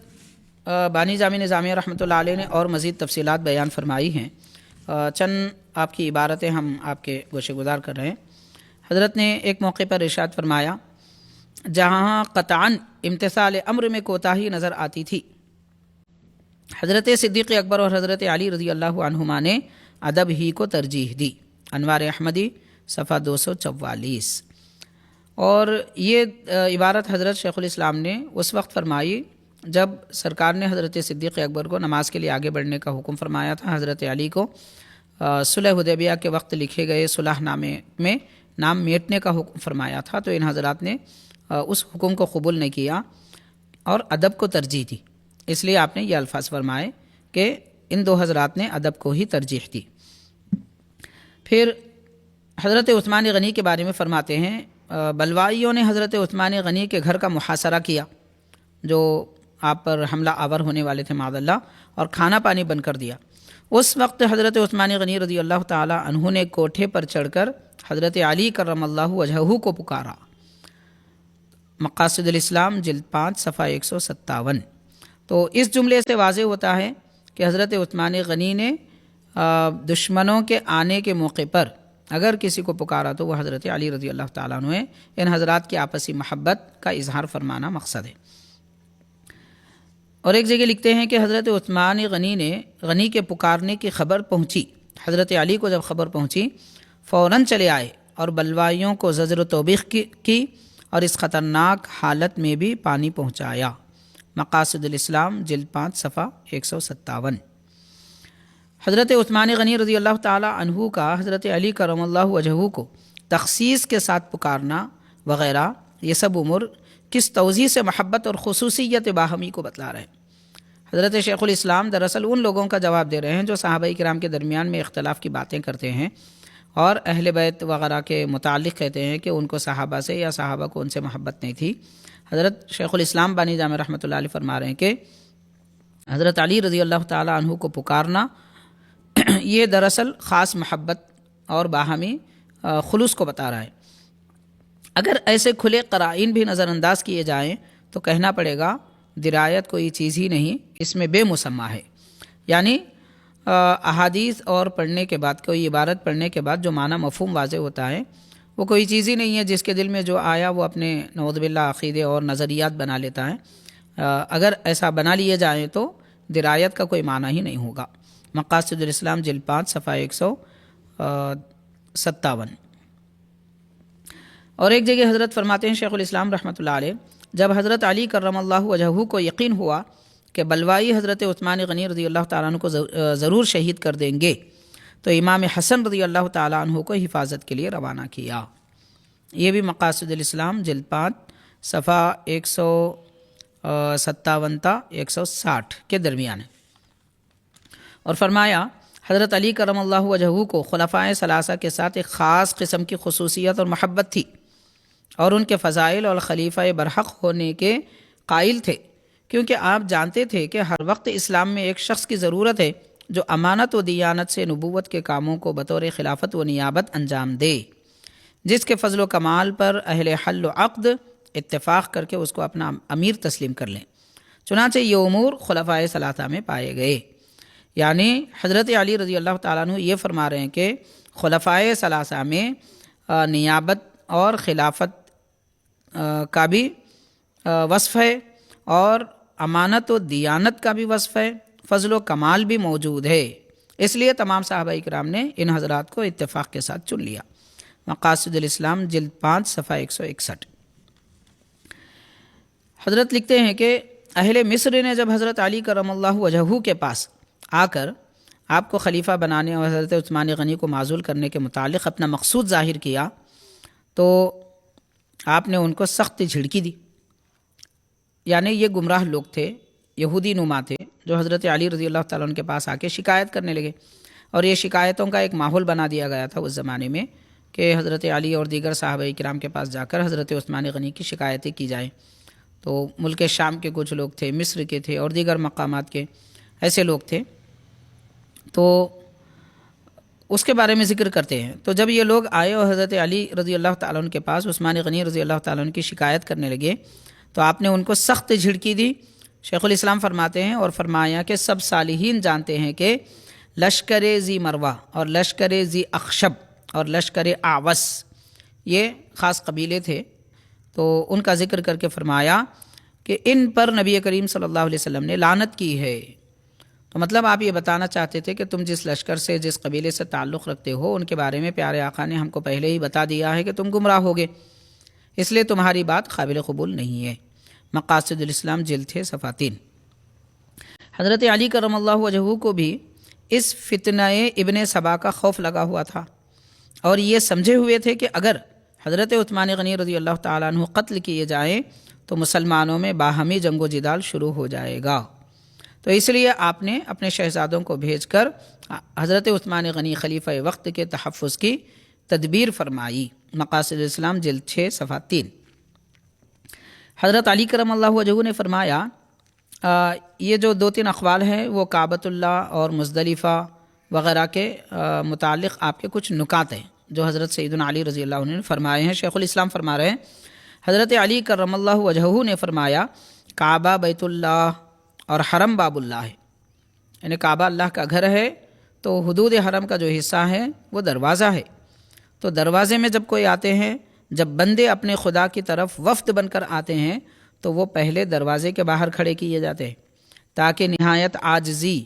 بانی جامع نظامیہ رحمۃ اللہ علیہ نے اور مزید تفصیلات بیان فرمائی ہیں، چند آپ کی عبارتیں ہم آپ کے گوشے گزار کر رہے ہیں۔ حضرت نے ایک موقع پر ارشاد فرمایا جہاں قطعاً امتثال امر میں کوتاہی نظر آتی تھی، حضرت صدیق اکبر اور حضرت علی رضی اللہ عنہما نے ادب ہی کو ترجیح دی۔ انوار احمدی صفحہ 244۔ اور یہ عبارت حضرت شیخ الاسلام نے اس وقت فرمائی جب سرکار نے حضرت صدیق اکبر کو نماز کے لیے آگے بڑھنے کا حکم فرمایا تھا۔ حضرت علی کو صلح حدیبیہ کے وقت لکھے گئے صلح نامے میں نام میٹنے کا حکم فرمایا تھا، تو ان حضرات نے اس حکم کو قبول نہیں کیا اور ادب کو ترجیح دی، اس لیے آپ نے یہ الفاظ فرمائے کہ ان دو حضرات نے ادب کو ہی ترجیح دی۔ پھر حضرت عثمان غنی کے بارے میں فرماتے ہیں بلوائیوں نے حضرت عثمان غنی کے گھر کا محاصرہ کیا جو آپ پر حملہ آور ہونے والے تھے معاذ اللہ، اور کھانا پانی بند کر دیا۔ اس وقت حضرت عثمان غنی رضی اللہ تعالی عنہ نے کوٹھے پر چڑھ کر حضرت علی کرم اللہ وجہہ کو پکارا۔ مقاصد الاسلام جلد 5 صفحہ 157۔ تو اس جملے سے واضح ہوتا ہے کہ حضرت عثمان غنی نے دشمنوں کے آنے کے موقع پر اگر کسی کو پکارا تو وہ حضرت علی رضی اللہ تعالیٰ عنہ ہے۔ ان حضرات کی آپسی محبت کا اظہار فرمانا مقصد ہے۔ اور ایک جگہ لکھتے ہیں کہ حضرت عثمان غنی کے پکارنے کی خبر پہنچی، حضرت علی کو جب خبر پہنچی فوراً چلے آئے اور بلوائیوں کو زجر و توبیخ کی اور اس خطرناک حالت میں بھی پانی پہنچایا۔ مقاصد الاسلام جلد 5 صفحہ 157۔ حضرت عثمان غنی رضی اللہ تعالیٰ عنہ کا حضرت علی کرم اللہ وجہہ کو تخصیص کے ساتھ پکارنا وغیرہ یہ سب امور کس توضیح سے محبت اور خصوصیت باہمی کو بتلا رہے ہیں۔ حضرت شیخ الاسلام دراصل ان لوگوں کا جواب دے رہے ہیں جو صحابہ کرام کے درمیان میں اختلاف کی باتیں کرتے ہیں اور اہل بیت وغیرہ کے متعلق کہتے ہیں کہ ان کو صحابہ سے یا صحابہ کو ان سے محبت نہیں تھی۔ حضرت شیخ الاسلام بانی جامع رحمۃ اللہ علیہ فرما رہے ہیں کہ حضرت علی رضی اللہ تعالیٰ عنہ کو پکارنا یہ دراصل خاص محبت اور باہمی خلوص کو بتا رہا ہے۔ اگر ایسے کھلے قرائن بھی نظر انداز کیے جائیں تو کہنا پڑے گا درایت کوئی چیز ہی نہیں، اس میں بے مسمہ ہے، یعنی احادیث اور پڑھنے کے بعد کوئی عبارت پڑھنے کے بعد جو معنی مفہوم واضح ہوتا ہے وہ کوئی چیز ہی نہیں ہے، جس کے دل میں جو آیا وہ اپنے نعوذ باللہ عقیدے اور نظریات بنا لیتا ہے۔ اگر ایسا بنا لیے جائیں تو درایت کا کوئی معنی ہی نہیں ہوگا۔ مقاصد الاسلام جلد 5 صفحہ 157۔ اور ایک جگہ حضرت فرماتے ہیں شیخ الاسلام رحمۃ اللہ علیہ جب حضرت علی کرم اللہ وجہہ کو یقین ہوا کہ بلوائی حضرت عثمان غنی رضی اللہ تعالیٰ عنہ کو ضرور شہید کر دیں گے تو امام حسن رضی اللہ تعالیٰ عنہ کو حفاظت کے لیے روانہ کیا۔ یہ بھی مقاصد الاسلام جلد 5 صفحہ 157 تا 160 کے درمیان ہے۔ اور فرمایا حضرت علی کرم اللہ وجہہ کو خلفائے ثلاثہ کے ساتھ ایک خاص قسم کی خصوصیت اور محبت تھی اور ان کے فضائل اور خلیفہ برحق ہونے کے قائل تھے، کیونکہ آپ جانتے تھے کہ ہر وقت اسلام میں ایک شخص کی ضرورت ہے جو امانت و دیانت سے نبوت کے کاموں کو بطور خلافت و نیابت انجام دے، جس کے فضل و کمال پر اہل حل و عقد اتفاق کر کے اس کو اپنا امیر تسلیم کر لیں۔ چنانچہ یہ امور خلفائے ثلاثہ میں پائے گئے، یعنی حضرت علی رضی اللہ تعالیٰ عنہ یہ فرما رہے ہیں کہ خلفائے ثلاثہ میں نیابت اور خلافت کا بھی وصف ہے اور امانت و دیانت کا بھی وصف ہے، فضل و کمال بھی موجود ہے، اس لیے تمام صحابہ کرام نے ان حضرات کو اتفاق کے ساتھ چن لیا۔ مقاصد الاسلام جلد 5 صفحہ 161۔ حضرت لکھتے ہیں کہ اہل مصر نے جب حضرت علی کرم اللہ وجہہ کے پاس آ کر آپ کو خلیفہ بنانے اور حضرت عثمان غنی کو معزول کرنے کے متعلق اپنا مقصود ظاہر کیا تو آپ نے ان کو سخت جھڑکی دی، یعنی یہ گمراہ لوگ تھے، یہودی نما تھے جو حضرت علی رضی اللہ تعالیٰ عنہ کے پاس آ کے شکایت کرنے لگے، اور یہ شکایتوں کا ایک ماحول بنا دیا گیا تھا اس زمانے میں کہ حضرت علی اور دیگر صحابہ کرام کے پاس جا کر حضرت عثمان غنی کی شکایتیں کی جائیں۔ تو ملک شام کے کچھ لوگ تھے، مصر کے تھے اور دیگر مقامات کے ایسے لوگ تھے، تو اس کے بارے میں ذکر کرتے ہیں۔ تو جب یہ لوگ آئے اور حضرت علی رضی اللہ تعالیٰ عنہ کے پاس عثمان غنی رضی اللہ تعالیٰ عنہ کی شکایت کرنے لگے تو آپ نے ان کو سخت جھڑکی دی۔ شیخ الاسلام فرماتے ہیں اور فرمایا کہ سب صالحین جانتے ہیں کہ لشکر ذی مروہ اور لشکر ذی اخشب اور لشکر اعوس یہ خاص قبیلے تھے، تو ان کا ذکر کر کے فرمایا کہ ان پر نبی کریم صلی اللہ علیہ وسلم نے لعنت کی ہے، تو مطلب آپ یہ بتانا چاہتے تھے کہ تم جس لشکر سے جس قبیلے سے تعلق رکھتے ہو ان کے بارے میں پیارے آقا نے ہم کو پہلے ہی بتا دیا ہے کہ تم گمراہ ہوگے، اس لیے تمہاری بات قابل قبول نہیں ہے۔ مقاصد الاسلام جلد 6 صفحہ 3۔ حضرت علی کرم اللہ وجہہ کو بھی اس فتنہ ابن سبا کا خوف لگا ہوا تھا، اور یہ سمجھے ہوئے تھے کہ اگر حضرت عثمان غنی رضی اللہ تعالیٰ عنہ قتل کیے جائیں تو مسلمانوں میں باہمی جنگ و جدال شروع ہو جائے گا، تو اس لیے آپ نے اپنے شہزادوں کو بھیج کر حضرت عثمان غنی خلیفہ وقت کے تحفظ کی تدبیر فرمائی۔ مقاصد الاسلام جلد 6 صفحہ 3۔ حضرت علی کرم اللہ وجہہ نے فرمایا یہ جو 2-3 اقوال ہیں وہ کعبۃ اللہ اور مزدلفہ وغیرہ کے متعلق آپ کے کچھ نکات ہیں جو حضرت سیدنا علی رضی اللہ عنہ نے فرمائے ہیں۔ شیخ الاسلام فرما رہے ہیں حضرت علی کرم اللہ وجہہ نے فرمایا کعبہ بیت اللہ اور حرم باب اللہ ہے، یعنی کعبہ اللہ کا گھر ہے تو حدود حرم کا جو حصہ ہے وہ دروازہ ہے، تو دروازے میں جب کوئی آتے ہیں، جب بندے اپنے خدا کی طرف وفد بن کر آتے ہیں تو وہ پہلے دروازے کے باہر کھڑے کیے جاتے ہیں تاکہ نہایت عاجزی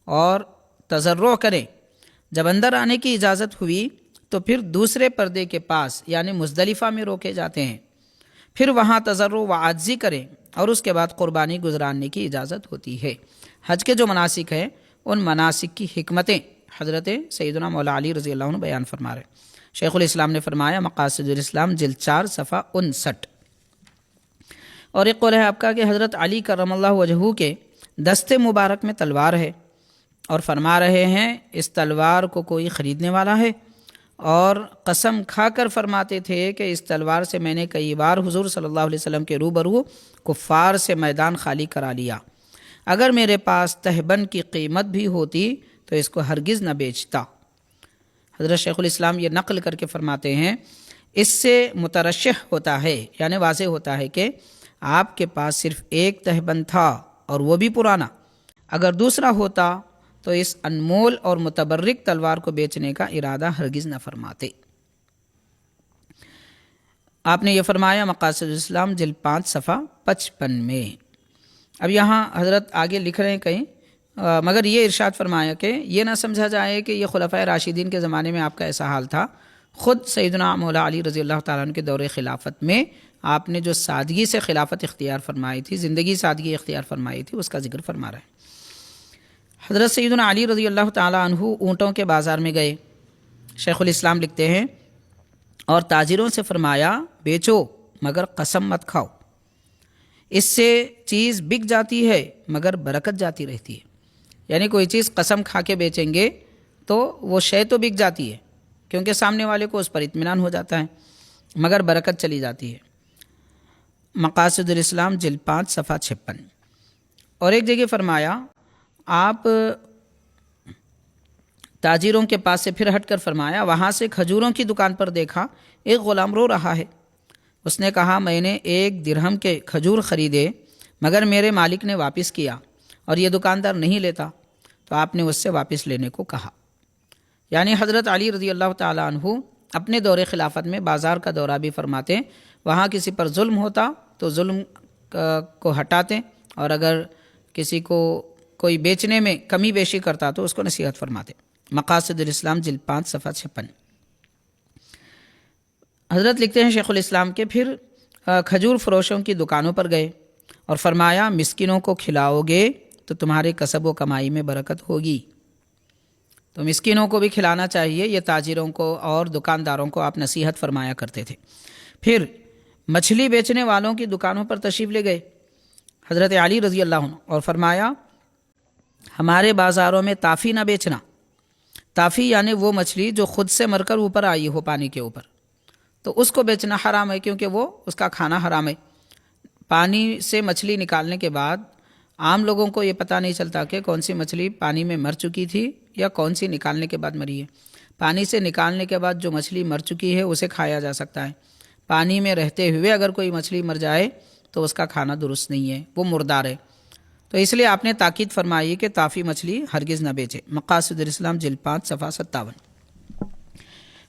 اور تضرع کریں۔ جب اندر آنے کی اجازت ہوئی تو پھر دوسرے پردے کے پاس یعنی مزدلفہ میں روکے جاتے ہیں، پھر وہاں تضرع و عاجزی کریں اور اس کے بعد قربانی گزارنے کی اجازت ہوتی ہے۔ حج کے جو مناسک ہیں ان مناسک کی حکمتیں حضرت سیدنا مولا علی رضی اللہ عنہ بیان فرما رہے ہیں۔ شیخ الاسلام نے فرمایا مقاصد الاسلام جلد 4 صفحہ 59۔ اور ایک قول ہے آپ کا کہ حضرت علی کرم اللہ وجہہ کے دستے مبارک میں تلوار ہے اور فرما رہے ہیں اس تلوار کو کوئی خریدنے والا ہے، اور قسم کھا کر فرماتے تھے کہ اس تلوار سے میں نے کئی بار حضور صلی اللہ علیہ وسلم کے روبرو کفار سے میدان خالی کرا لیا، اگر میرے پاس تہبند کی قیمت بھی ہوتی تو اس کو ہرگز نہ بیچتا۔ حضرت شیخ الاسلام یہ نقل کر کے فرماتے ہیں اس سے مترشح ہوتا ہے یعنی واضح ہوتا ہے کہ آپ کے پاس صرف ایک تہبند تھا اور وہ بھی پرانا، اگر دوسرا ہوتا تو اس انمول اور متبرک تلوار کو بیچنے کا ارادہ ہرگز نہ فرماتے۔ آپ نے یہ فرمایا مقاصد الاسلام جلد 5 صفحہ 55 میں۔ اب یہاں حضرت آگے لکھ رہے ہیں کہیں مگر یہ ارشاد فرمایا کہ یہ نہ سمجھا جائے کہ یہ خلفائے راشدین کے زمانے میں آپ کا ایسا حال تھا، خود سیدنا مولا علی رضی اللہ تعالیٰ عنہ کے دور خلافت میں آپ نے جو سادگی سے خلافت اختیار فرمائی تھی، زندگی سادگی اختیار فرمائی تھی، اس کا ذکر فرما رہے ہیں۔ حضرت سیدنا علی رضی اللہ تعالیٰ عنہ اونٹوں کے بازار میں گئے، شیخ الاسلام لکھتے ہیں اور تاجروں سے فرمایا بیچو مگر قسم مت کھاؤ، اس سے چیز بک جاتی ہے مگر برکت جاتی رہتی ہے، یعنی کوئی چیز قسم کھا کے بیچیں گے تو وہ شے تو بک جاتی ہے کیونکہ سامنے والے کو اس پر اطمینان ہو جاتا ہے، مگر برکت چلی جاتی ہے۔ مقاصد الاسلام جلد 5 صفحہ 56۔ اور ایک جگہ فرمایا آپ تاجروں کے پاس سے پھر ہٹ کر فرمایا وہاں سے کھجوروں کی دکان پر دیکھا ایک غلام رو رہا ہے، اس نے کہا میں نے 1 درہم کے کھجور خریدے مگر میرے مالک نے واپس کیا اور یہ دکاندار نہیں لیتا، تو آپ نے اس سے واپس لینے کو کہا۔ یعنی حضرت علی رضی اللہ تعالیٰ عنہ اپنے دور خلافت میں بازار کا دورہ بھی فرماتے، وہاں کسی پر ظلم ہوتا تو ظلم کو ہٹاتے، اور اگر کسی کو کوئی بیچنے میں کمی بیشی کرتا تو اس کو نصیحت فرماتے۔ مقاصد الاسلام جلد 5 صفحہ 56۔ حضرت لکھتے ہیں شیخ الاسلام کے پھر کھجور فروشوں کی دکانوں پر گئے اور فرمایا مسکینوں کو کھلاؤ گے تو تمہارے کسب و کمائی میں برکت ہوگی، تو مسکینوں کو بھی کھلانا چاہیے، یہ تاجروں کو اور دکانداروں کو آپ نصیحت فرمایا کرتے تھے۔ پھر مچھلی بیچنے والوں کی دکانوں پر تشریف لے گئے حضرت علی رضی اللہ عنہ اور فرمایا ہمارے بازاروں میں تافی نہ بیچنا، تافی یعنی وہ مچھلی جو خود سے مر کر اوپر آئی ہو پانی کے اوپر، تو اس کو بیچنا حرام ہے کیونکہ وہ اس کا کھانا حرام ہے۔ پانی سے مچھلی نکالنے کے بعد عام لوگوں کو یہ پتہ نہیں چلتا کہ کون سی مچھلی پانی میں مر چکی تھی یا کون سی نکالنے کے بعد مری ہے۔ پانی سے نکالنے کے بعد جو مچھلی مر چکی ہے اسے کھایا جا سکتا ہے، پانی میں رہتے ہوئے اگر کوئی مچھلی مر جائے تو اس کا کھانا درست نہیں ہے، وہ مردار ہے، تو اس لیے آپ نے تاکید فرمائی کہ تافی مچھلی ہرگز نہ بیچے۔ مقاصد الاسلام جلد 5 صفحہ 57۔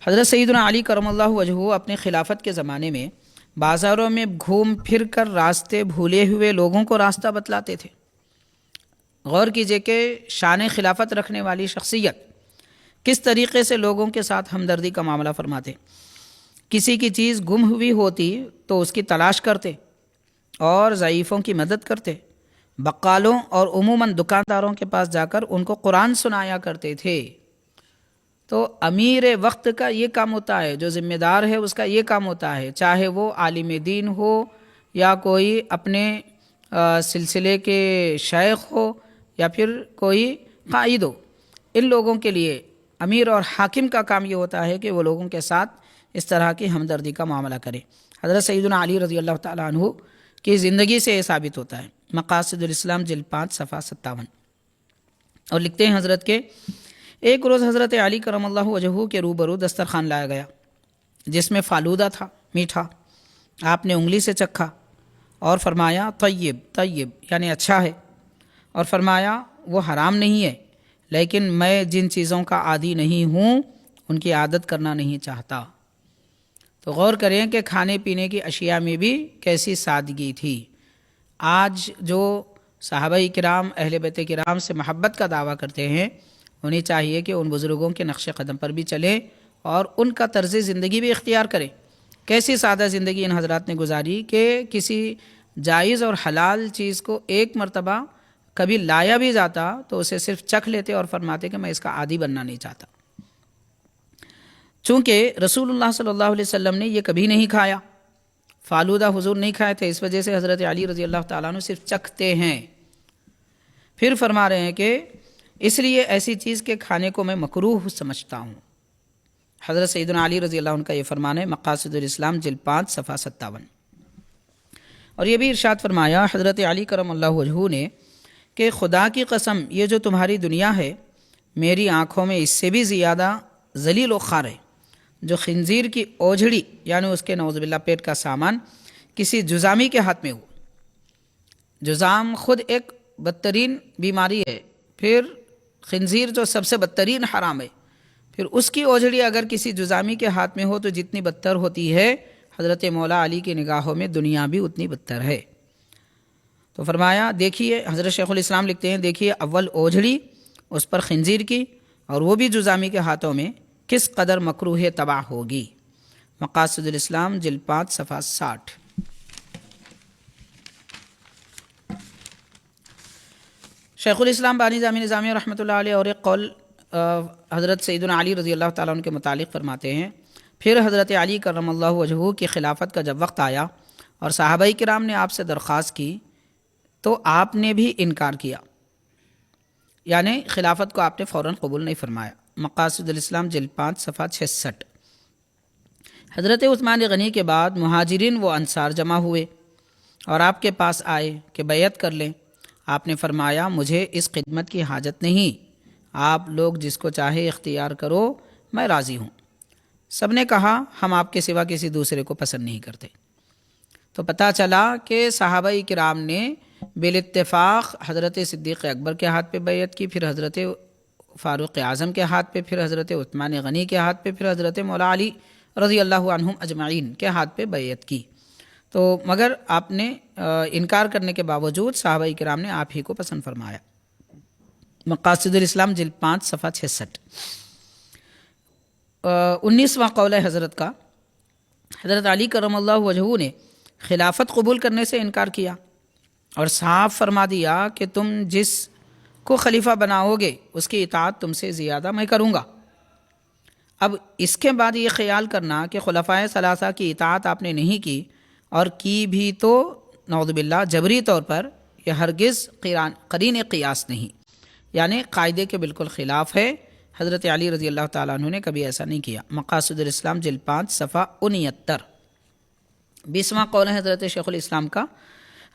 حضرت سیدنا علی کرم اللہ وجہہ اپنے خلافت کے زمانے میں بازاروں میں گھوم پھر کر راستے بھولے ہوئے لوگوں کو راستہ بتلاتے تھے، غور کیجئے کہ شان خلافت رکھنے والی شخصیت کس طریقے سے لوگوں کے ساتھ ہمدردی کا معاملہ فرماتے۔ کسی کی چیز گم ہوئی ہوتی تو اس کی تلاش کرتے اور ضعیفوں کی مدد کرتے، بقالوں اور عموماً دکانداروں کے پاس جا کر ان کو قرآن سنایا کرتے تھے۔ تو امیر وقت کا یہ کام ہوتا ہے، جو ذمہ دار ہے اس کا یہ کام ہوتا ہے، چاہے وہ عالم دین ہو یا کوئی اپنے سلسلے کے شیخ ہو یا پھر کوئی قائد ہو۔ ان لوگوں کے لیے امیر اور حاکم کا کام یہ ہوتا ہے کہ وہ لوگوں کے ساتھ اس طرح کی ہمدردی کا معاملہ کرے۔ حضرت سیدنا علی رضی اللہ تعالیٰ عنہ کی زندگی سے یہ ثابت ہوتا ہے۔ مقاصد الاسلام جلد 5 صفحہ 57۔ اور لکھتے ہیں حضرت کے ایک روز حضرت علی کرم اللہ وجہہ کے روبرو دسترخوان لایا گیا جس میں فالودہ تھا، میٹھا۔ آپ نے انگلی سے چکھا اور فرمایا طیب طیب، یعنی اچھا ہے، اور فرمایا وہ حرام نہیں ہے، لیکن میں جن چیزوں کا عادی نہیں ہوں ان کی عادت کرنا نہیں چاہتا۔ تو غور کریں کہ کھانے پینے کی اشیاء میں بھی کیسی سادگی تھی۔ آج جو صحابہ کرام اہل بیت کرام سے محبت کا دعویٰ کرتے ہیں، انہیں چاہیے کہ ان بزرگوں کے نقش قدم پر بھی چلیں اور ان کا طرز زندگی بھی اختیار کریں۔ کیسی سادہ زندگی ان حضرات نے گزاری کہ کسی جائز اور حلال چیز کو ایک مرتبہ کبھی لایا بھی جاتا تو اسے صرف چکھ لیتے اور فرماتے کہ میں اس کا عادی بننا نہیں چاہتا۔ چونکہ رسول اللہ صلی اللہ علیہ وسلم نے یہ کبھی نہیں کھایا، فالودہ حضور نہیں کھائے تھے، اس وجہ سے حضرت علی رضی اللہ تعالیٰ عنہ صرف چکھتے ہیں۔ پھر فرما رہے ہیں کہ اس لیے ایسی چیز کے کھانے کو میں مکروہ سمجھتا ہوں۔ حضرت سیدنا علی رضی اللہ عنہ کا یہ فرمان ہے، مقاصد الاسلام جلد 5 صفحہ 57۔ اور یہ بھی ارشاد فرمایا حضرت علی کرم اللہ وجہہ نے کہ خدا کی قسم یہ جو تمہاری دنیا ہے میری آنکھوں میں اس سے بھی زیادہ ذلیل و خوار ہے جو خنزیر کی اوجھڑی، یعنی اس کے نعوذ باللہ پیٹ کا سامان، کسی جزامی کے ہاتھ میں ہو۔ جزام خود ایک بدترین بیماری ہے، پھر خنزیر جو سب سے بدترین حرام ہے، پھر اس کی اوجھڑی اگر کسی جزامی کے ہاتھ میں ہو تو جتنی بدتر ہوتی ہے، حضرت مولا علی کی نگاہوں میں دنیا بھی اتنی بدتر ہے۔ تو فرمایا دیکھیے، حضرت شیخ الاسلام لکھتے ہیں دیکھیے اول اوجھڑی اس پر خنزیر کی اور وہ بھی جزامی کے ہاتھوں میں کس قدر مکروہ تباہ ہوگی۔ مقاصد الاسلام جلد 5 صفحہ 60۔ شیخ الاسلام بانی جامی نظامی رحمۃ اللہ علیہ اور ایک قول حضرت سیدنا علی رضی اللہ تعالیٰ عنہ کے متعلق فرماتے ہیں، پھر حضرت علی کرم اللہ وجہہ کی خلافت کا جب وقت آیا اور صحابہ کرام نے آپ سے درخواست کی تو آپ نے بھی انکار کیا، یعنی خلافت کو آپ نے فوراً قبول نہیں فرمایا۔ مقاصد الاسلام جلد 5 صفحہ 66۔ حضرت عثمان غنی کے بعد مہاجرین و انصار جمع ہوئے اور آپ کے پاس آئے کہ بیعت کر لیں۔ آپ نے فرمایا مجھے اس خدمت کی حاجت نہیں، آپ لوگ جس کو چاہے اختیار کرو، میں راضی ہوں۔ سب نے کہا ہم آپ کے سوا کسی دوسرے کو پسند نہیں کرتے۔ تو پتہ چلا کہ صحابہ کرام نے بالاتفاق حضرت صدیق اکبر کے ہاتھ پہ بیعت کی، پھر حضرت فاروق اعظم کے ہاتھ پہ، پھر حضرت عثمان غنی کے ہاتھ پہ، پھر حضرت مولا علی رضی اللہ عنہم اجمعین کے ہاتھ پہ بیعت کی۔ تو مگر آپ نے انکار کرنے کے باوجود صحابہ کرام نے آپ ہی کو پسند فرمایا۔ مقاصد الاسلام جلد 5 صفحہ 66۔ 19واں قول ہے حضرت کا، حضرت علی کرم اللہ وجہہ نے خلافت قبول کرنے سے انکار کیا اور صاف فرما دیا کہ تم جس کو خلیفہ بناؤ گے اس کی اطاعت تم سے زیادہ میں کروں گا۔ اب اس کے بعد یہ خیال کرنا کہ خلفائے ثلاثہ کی اطاعت آپ نے نہیں کی اور کی بھی تو نعوذ باللہ جبری طور پر، یہ ہرگز قرین قیاس نہیں، یعنی قاعدے کے بالکل خلاف ہے۔ حضرت علی رضی اللہ تعالیٰ عنہ نے کبھی ایسا نہیں کیا۔ مقاصد الاسلام جلد 5 صفحہ 69۔ 20واں قول ہے حضرت شیخ الاسلام کا،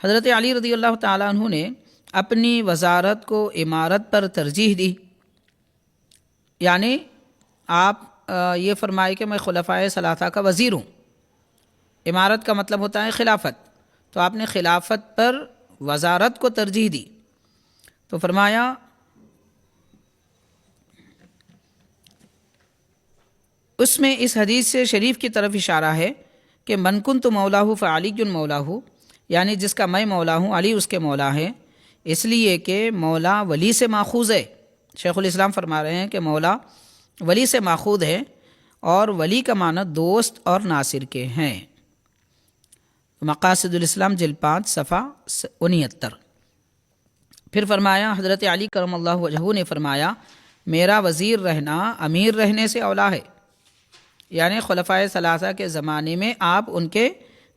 حضرت علی رضی اللہ تعالیٰ عنہ نے اپنی وزارت کو امارت پر ترجیح دی، یعنی آپ یہ فرمائے کہ میں خلفائے ثلاثہ کا وزیر ہوں۔ امارت کا مطلب ہوتا ہے خلافت، تو آپ نے خلافت پر وزارت کو ترجیح دی۔ تو فرمایا اس میں اس حدیث سے شریف کی طرف اشارہ ہے کہ من کنت مولاہ فعلی مولاہ، یعنی جس کا میں مولا ہوں علی اس کے مولا ہے۔ اس لیے کہ مولا ولی سے ماخوذ ہے۔ شیخ الاسلام فرما رہے ہیں کہ مولا ولی سے ماخوذ ہے، اور ولی کا معنی دوست اور ناصر کے ہیں۔ مقاصد الاسلام جلد 5 صفحہ 69۔ پھر فرمایا حضرت علی کرم اللہ وجہہ نے فرمایا میرا وزیر رہنا امیر رہنے سے اولا ہے، یعنی خلفائے ثلاثہ کے زمانے میں آپ ان کے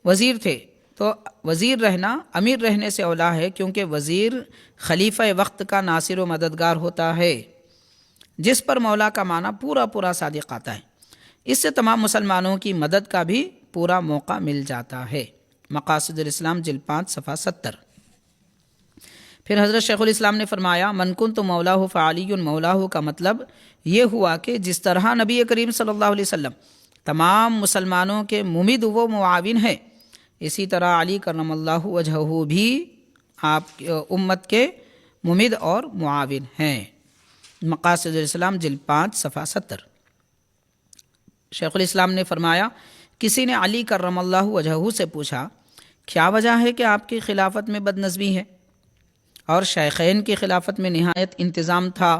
وزیر تھے، تو وزیر رہنا امیر رہنے سے اولا ہے، کیونکہ وزیر خلیفہ وقت کا ناصر و مددگار ہوتا ہے، جس پر مولا کا معنی پورا صادق آتا ہے۔ اس سے تمام مسلمانوں کی مدد کا بھی پورا موقع مل جاتا ہے۔ مقاصد الاسلام جلد 5 صفحہ 70۔ پھر حضرت شیخ الاسلام نے فرمایا من کنت مولاہ فعلی مولاہ کا مطلب یہ ہوا کہ جس طرح نبی کریم صلی اللہ علیہ وسلم تمام مسلمانوں کے ممد و معاون ہیں، اسی طرح علی کرم اللہ وجہہ بھی آپ امت کے ممد اور معاون ہیں۔ مقاصد الاسلام جلد 5 صفحہ 70۔ شیخ الاسلام نے فرمایا کسی نے علی کرم اللہ وجہہ سے پوچھا کیا وجہ ہے کہ آپ کی خلافت میں بد نظمی ہے اور شیخین کی خلافت میں نہایت انتظام تھا؟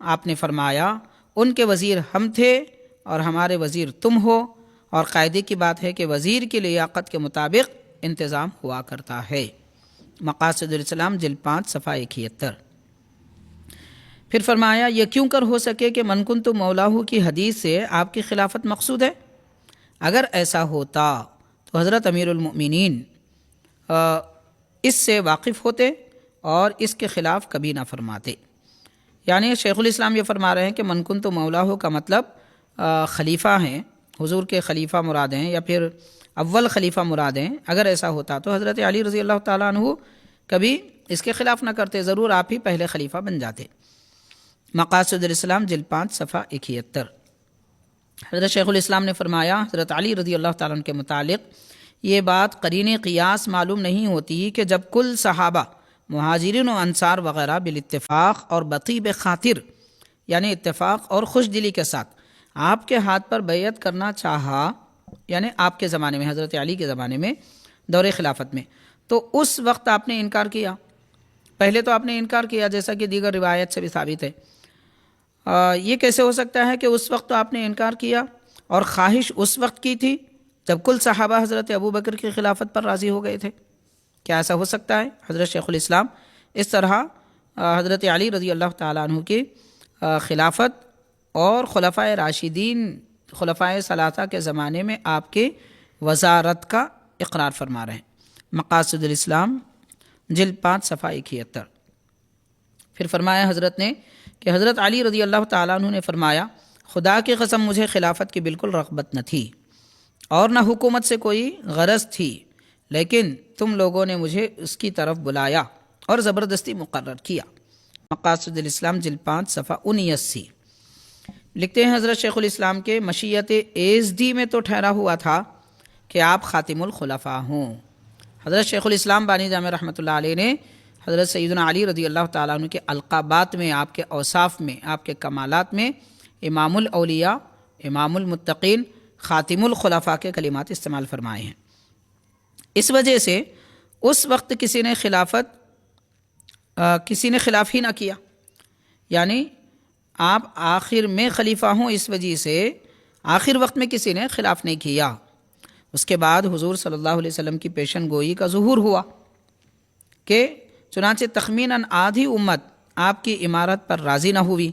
آپ نے فرمایا ان کے وزیر ہم تھے اور ہمارے وزیر تم ہو، اور قاعدے کی بات ہے کہ وزیر کی لیاقت کے مطابق انتظام ہوا کرتا ہے۔ مقاصد الاسلام جلد 5 صفحہ 71۔ پھر فرمایا یہ کیوں کر ہو سکے کہ من کنت مولاہ کی حدیث سے آپ کی خلافت مقصود ہے؟ اگر ایسا ہوتا تو حضرت امیر المؤمنین اس سے واقف ہوتے اور اس کے خلاف کبھی نہ فرماتے۔ یعنی شیخ الاسلام یہ فرما رہے ہیں کہ من کنت مولاہ کا مطلب خلیفہ ہیں، حضور کے خلیفہ مراد ہیں یا پھر اول خلیفہ مراد ہیں۔ اگر ایسا ہوتا تو حضرت علی رضی اللہ تعالیٰ عنہ کبھی اس کے خلاف نہ کرتے، ضرور آپ ہی پہلے خلیفہ بن جاتے۔ مقاصد الاسلام جلد 5 صفحہ 71۔ حضرت شیخ الاسلام نے فرمایا حضرت علی رضی اللہ تعالیٰ عنہ کے متعلق یہ بات قرین قیاس معلوم نہیں ہوتی کہ جب کل صحابہ مہاجرین و انصار وغیرہ بالاتفاق اور بطیب خاطر یعنی اتفاق اور خوش دلی کے ساتھ آپ کے ہاتھ پر بیعت کرنا چاہا، یعنی آپ کے زمانے میں، حضرت علی کے زمانے میں دور خلافت میں، تو اس وقت آپ نے انکار کیا۔ پہلے تو آپ نے انکار کیا جیسا کہ دیگر روایت سے بھی ثابت ہے۔ یہ کیسے ہو سکتا ہے کہ اس وقت تو آپ نے انکار کیا اور خواہش اس وقت کی تھی جب کل صحابہ حضرت ابو بکر کی خلافت پر راضی ہو گئے تھے؟ کیا ایسا ہو سکتا ہے؟ حضرت شیخ الاسلام اس طرح حضرت علی رضی اللہ تعالیٰ عنہ کی خلافت اور خلفائے راشدین خلفائے ثلاثہ کے زمانے میں آپ کی وزارت کا اقرار فرما رہے ہیں۔ مقاصد الاسلام جلد 5 صفحہ 71۔ پھر فرمایا حضرت نے کہ حضرت علی رضی اللہ تعالیٰ عنہ نے فرمایا خدا کی قسم مجھے خلافت کی بالکل رغبت نہ تھی اور نہ حکومت سے کوئی غرض تھی، لیکن تم لوگوں نے مجھے اس کی طرف بلایا اور زبردستی مقرر کیا۔ مقاصد الاسلام جلد 5 صفحہ 79۔ لکھتے ہیں حضرت شیخ الاسلام کے مشیت ایزدی میں تو ٹھہرا ہوا تھا کہ آپ خاتم الخلفاء ہوں۔ حضرت شیخ الاسلام بانی جامع رحمۃ اللہ علیہ نے حضرت سیدنا علی رضی اللہ تعالیٰ عنہ کے القابات میں، آپ کے اوصاف میں، آپ کے کمالات میں امام الاولیاء، امام المتقین، خاتم الخلفاء کے کلمات استعمال فرمائے ہیں۔ اس وجہ سے اس وقت کسی نے خلاف ہی نہ کیا، یعنی آپ آخر میں خلیفہ ہوں، اس وجہ سے آخر وقت میں کسی نے خلاف نہیں کیا۔ اس کے بعد حضور صلی اللہ علیہ وسلم کی پیشن گوئی کا ظہور ہوا کہ چنانچہ تخمیناً آدھی امت آپ کی امارت پر راضی نہ ہوئی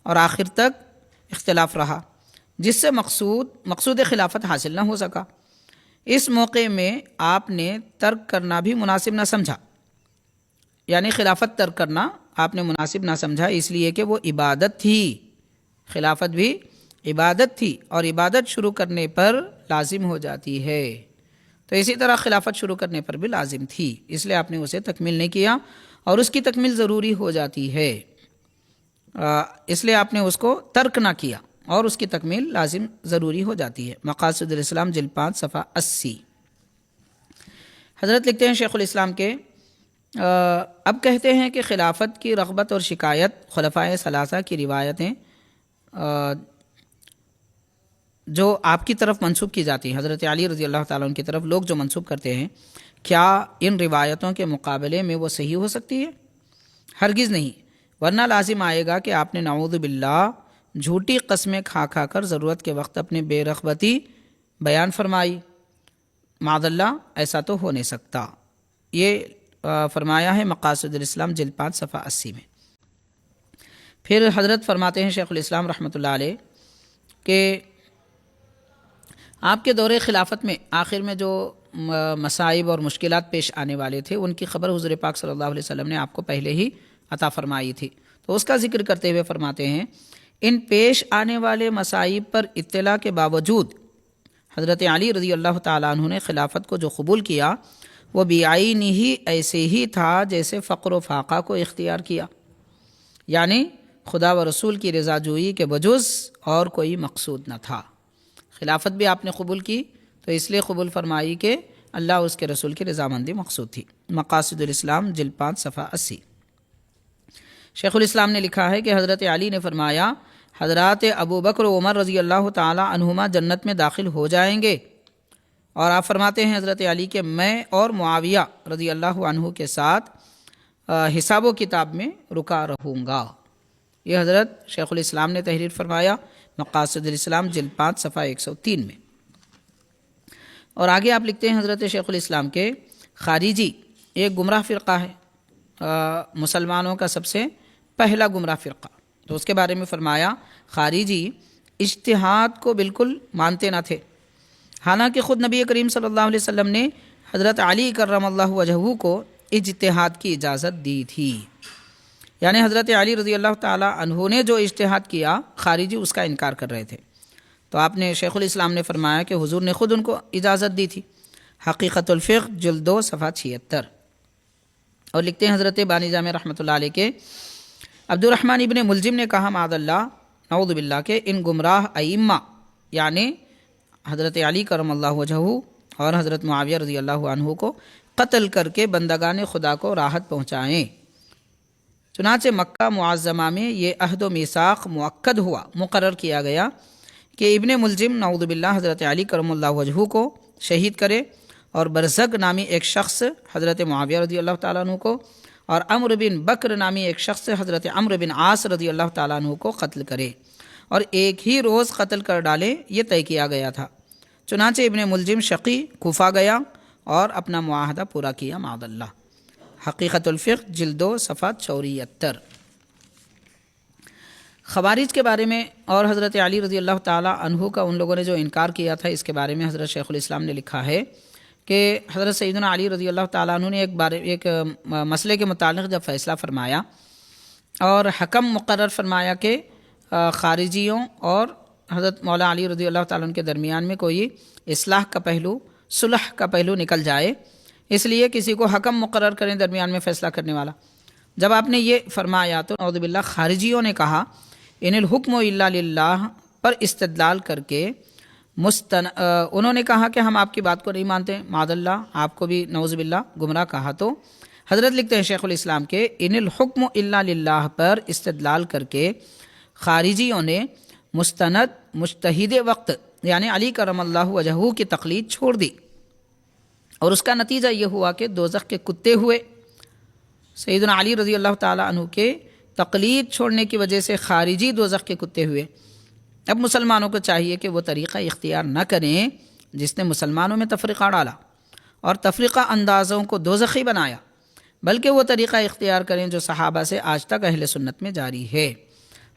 اور آخر تک اختلاف رہا، جس سے مقصود خلافت حاصل نہ ہو سکا۔ اس موقع میں آپ نے ترک کرنا بھی مناسب نہ سمجھا، یعنی خلافت ترک کرنا آپ نے مناسب نہ سمجھا، اس لیے کہ وہ عبادت تھی، خلافت بھی عبادت تھی اور عبادت شروع کرنے پر لازم ہو جاتی ہے، تو اسی طرح خلافت شروع کرنے پر بھی لازم تھی، اس لیے آپ نے اسے تکمیل نہیں کیا اور اس کی تکمیل ضروری ہو جاتی ہے، اس لیے آپ نے اس کو ترک نہ کیا اور اس کی تکمیل لازم ضروری ہو جاتی ہے۔ مقاصد الاسلام جلد 5 صفحہ 80۔ حضرت لکھتے ہیں شیخ الاسلام کے اب کہتے ہیں کہ خلافت کی رغبت اور شکایت خلفائے ثلاثہ کی روایتیں جو آپ کی طرف منسوب کی جاتی ہیں، حضرت علی رضی اللہ تعالیٰ عنہ کی طرف لوگ جو منسوب کرتے ہیں کیا ان روایتوں کے مقابلے میں وہ صحیح ہو سکتی ہے؟ ہرگز نہیں، ورنہ لازم آئے گا کہ آپ نے نعوذ باللہ جھوٹی قسمیں کھا کھا کر ضرورت کے وقت اپنی بے رغبتی بیان فرمائی۔ معاذ اللہ، ایسا تو ہو نہیں سکتا۔ یہ فرمایا ہے مقاصد الاسلام جلد 5 صفحہ 80 میں۔ پھر حضرت فرماتے ہیں شیخ الاسلام رحمۃ اللہ علیہ کہ آپ کے دور خلافت میں آخر میں جو مصائب اور مشکلات پیش آنے والے تھے ان کی خبر حضور پاک صلی اللہ علیہ وسلم نے آپ کو پہلے ہی عطا فرمائی تھی، تو اس کا ذکر کرتے ہوئے فرماتے ہیں ان پیش آنے والے مصائب پر اطلاع کے باوجود حضرت علی رضی اللہ تعالیٰ عنہ نے خلافت کو جو قبول کیا وہ بعین ہی ایسے ہی تھا جیسے فقر و فاقہ کو اختیار کیا، یعنی خدا و رسول کی رضا جوئی کے بجز اور کوئی مقصود نہ تھا۔ خلافت بھی آپ نے قبول کی تو اس لیے قبول فرمائی کہ اللہ اس کے رسول کی رضامندی مقصود تھی۔ مقاصد الاسلام جلد 5 صفحہ 80۔ شیخ الاسلام نے لکھا ہے کہ حضرت علی نے فرمایا حضرات ابو بکر و عمر رضی اللہ تعالی عنہما جنت میں داخل ہو جائیں گے، اور آپ فرماتے ہیں حضرت علی کہ میں اور معاویہ رضی اللہ عنہ کے ساتھ حساب و کتاب میں رکا رہوں گا۔ یہ حضرت شیخ الاسلام نے تحریر فرمایا مقاصد الاسلام جلد 5 صفحہ 103 میں۔ اور آگے آپ لکھتے ہیں حضرت شیخ الاسلام کے خارجی ایک گمراہ فرقہ ہے، مسلمانوں کا سب سے پہلا گمراہ فرقہ، تو اس کے بارے میں فرمایا خارجی اجتہاد کو بالکل مانتے نہ تھے، حالانکہ خود نبی کریم صلی اللہ علیہ وسلم نے حضرت علی کرم اللہ وجہہ کو اجتہاد کی اجازت دی تھی، یعنی حضرت علی رضی اللہ تعالیٰ عنہ نے جو اجتہاد کیا خارجی اس کا انکار کر رہے تھے، تو آپ نے شیخ الاسلام نے فرمایا کہ حضور نے خود ان کو اجازت دی تھی۔ حقیقت الفقہ جلد 2 صفحہ 76۔ اور لکھتے ہیں حضرت بانی جامع رحمۃ اللہ علیہ کے عبد الرحمن ابن ملجم نے کہا معاذ اللہ نعوذ باللہ کہ ان گمراہ ائمہ یعنی حضرت علی کرم اللہ وجہہ اور حضرت معاویہ رضی اللہ عنہ کو قتل کر کے بندگان خدا کو راحت پہنچائیں۔ چنانچہ مکہ معظمہ میں یہ عہد و میثاق مؤکد ہوا، مقرر کیا گیا کہ ابن ملجم نعوذ باللہ حضرت علی کرم اللہ وجہہ کو شہید کرے، اور برزگ نامی ایک شخص حضرت معاویہ رضی اللہ تعالیٰ عنہ کو، اور عمرو بن بکر نامی ایک شخص حضرت عمرو بن عاص رضی اللہ تعالیٰ عنہ کو قتل کرے، اور ایک ہی روز قتل کر ڈالے، یہ طے کیا گیا تھا۔ چنانچہ ابن ملجم شقی کوفہ گیا اور اپنا معاہدہ پورا کیا معاذ اللہ۔ حقیقت الفقہ جلد 2 صفحہ 74۔ خوارج کے بارے میں اور حضرت علی رضی اللہ تعالیٰ عنہ کا ان لوگوں نے جو انکار کیا تھا اس کے بارے میں حضرت شیخ الاسلام نے لکھا ہے کہ حضرت سیدنا علی رضی اللہ تعالیٰ عنہ نے ایک مسئلے کے متعلق جب فیصلہ فرمایا اور حکم مقرر فرمایا کہ خارجیوں اور حضرت مولا علی رضی اللہ تعالیٰ عنہ کے درمیان میں کوئی اصلاح کا پہلو، صلح کا پہلو نکل جائے، اس لیے کسی کو حکم مقرر کریں درمیان میں فیصلہ کرنے والا۔ جب آپ نے یہ فرمایا تو نعوذ باللہ خارجیوں نے کہا ان الحکم الا للہ پر استدلال کر کے انہوں نے کہا کہ ہم آپ کی بات کو نہیں مانتے، معاذ اللہ آپ کو بھی نعوذ باللہ گمراہ کہا۔ تو حضرت لکھتے ہیں شیخ الاسلام کے ان الحکم الا للہ پر استدلال کر کے خارجیوں نے مستند مجتہد وقت یعنی علی کرم اللہ وجہہ کی تقلید چھوڑ دی، اور اس کا نتیجہ یہ ہوا کہ دوزخ کے کتے ہوئے۔ سیدنا علی رضی اللہ تعالیٰ عنہ کے تقلید چھوڑنے کی وجہ سے خارجی دوزخ کے کتے ہوئے۔ اب مسلمانوں کو چاہیے کہ وہ طریقہ اختیار نہ کریں جس نے مسلمانوں میں تفرقہ ڈالا اور تفرقہ اندازوں کو دوزخی بنایا، بلکہ وہ طریقہ اختیار کریں جو صحابہ سے آج تک اہل سنت میں جاری ہے۔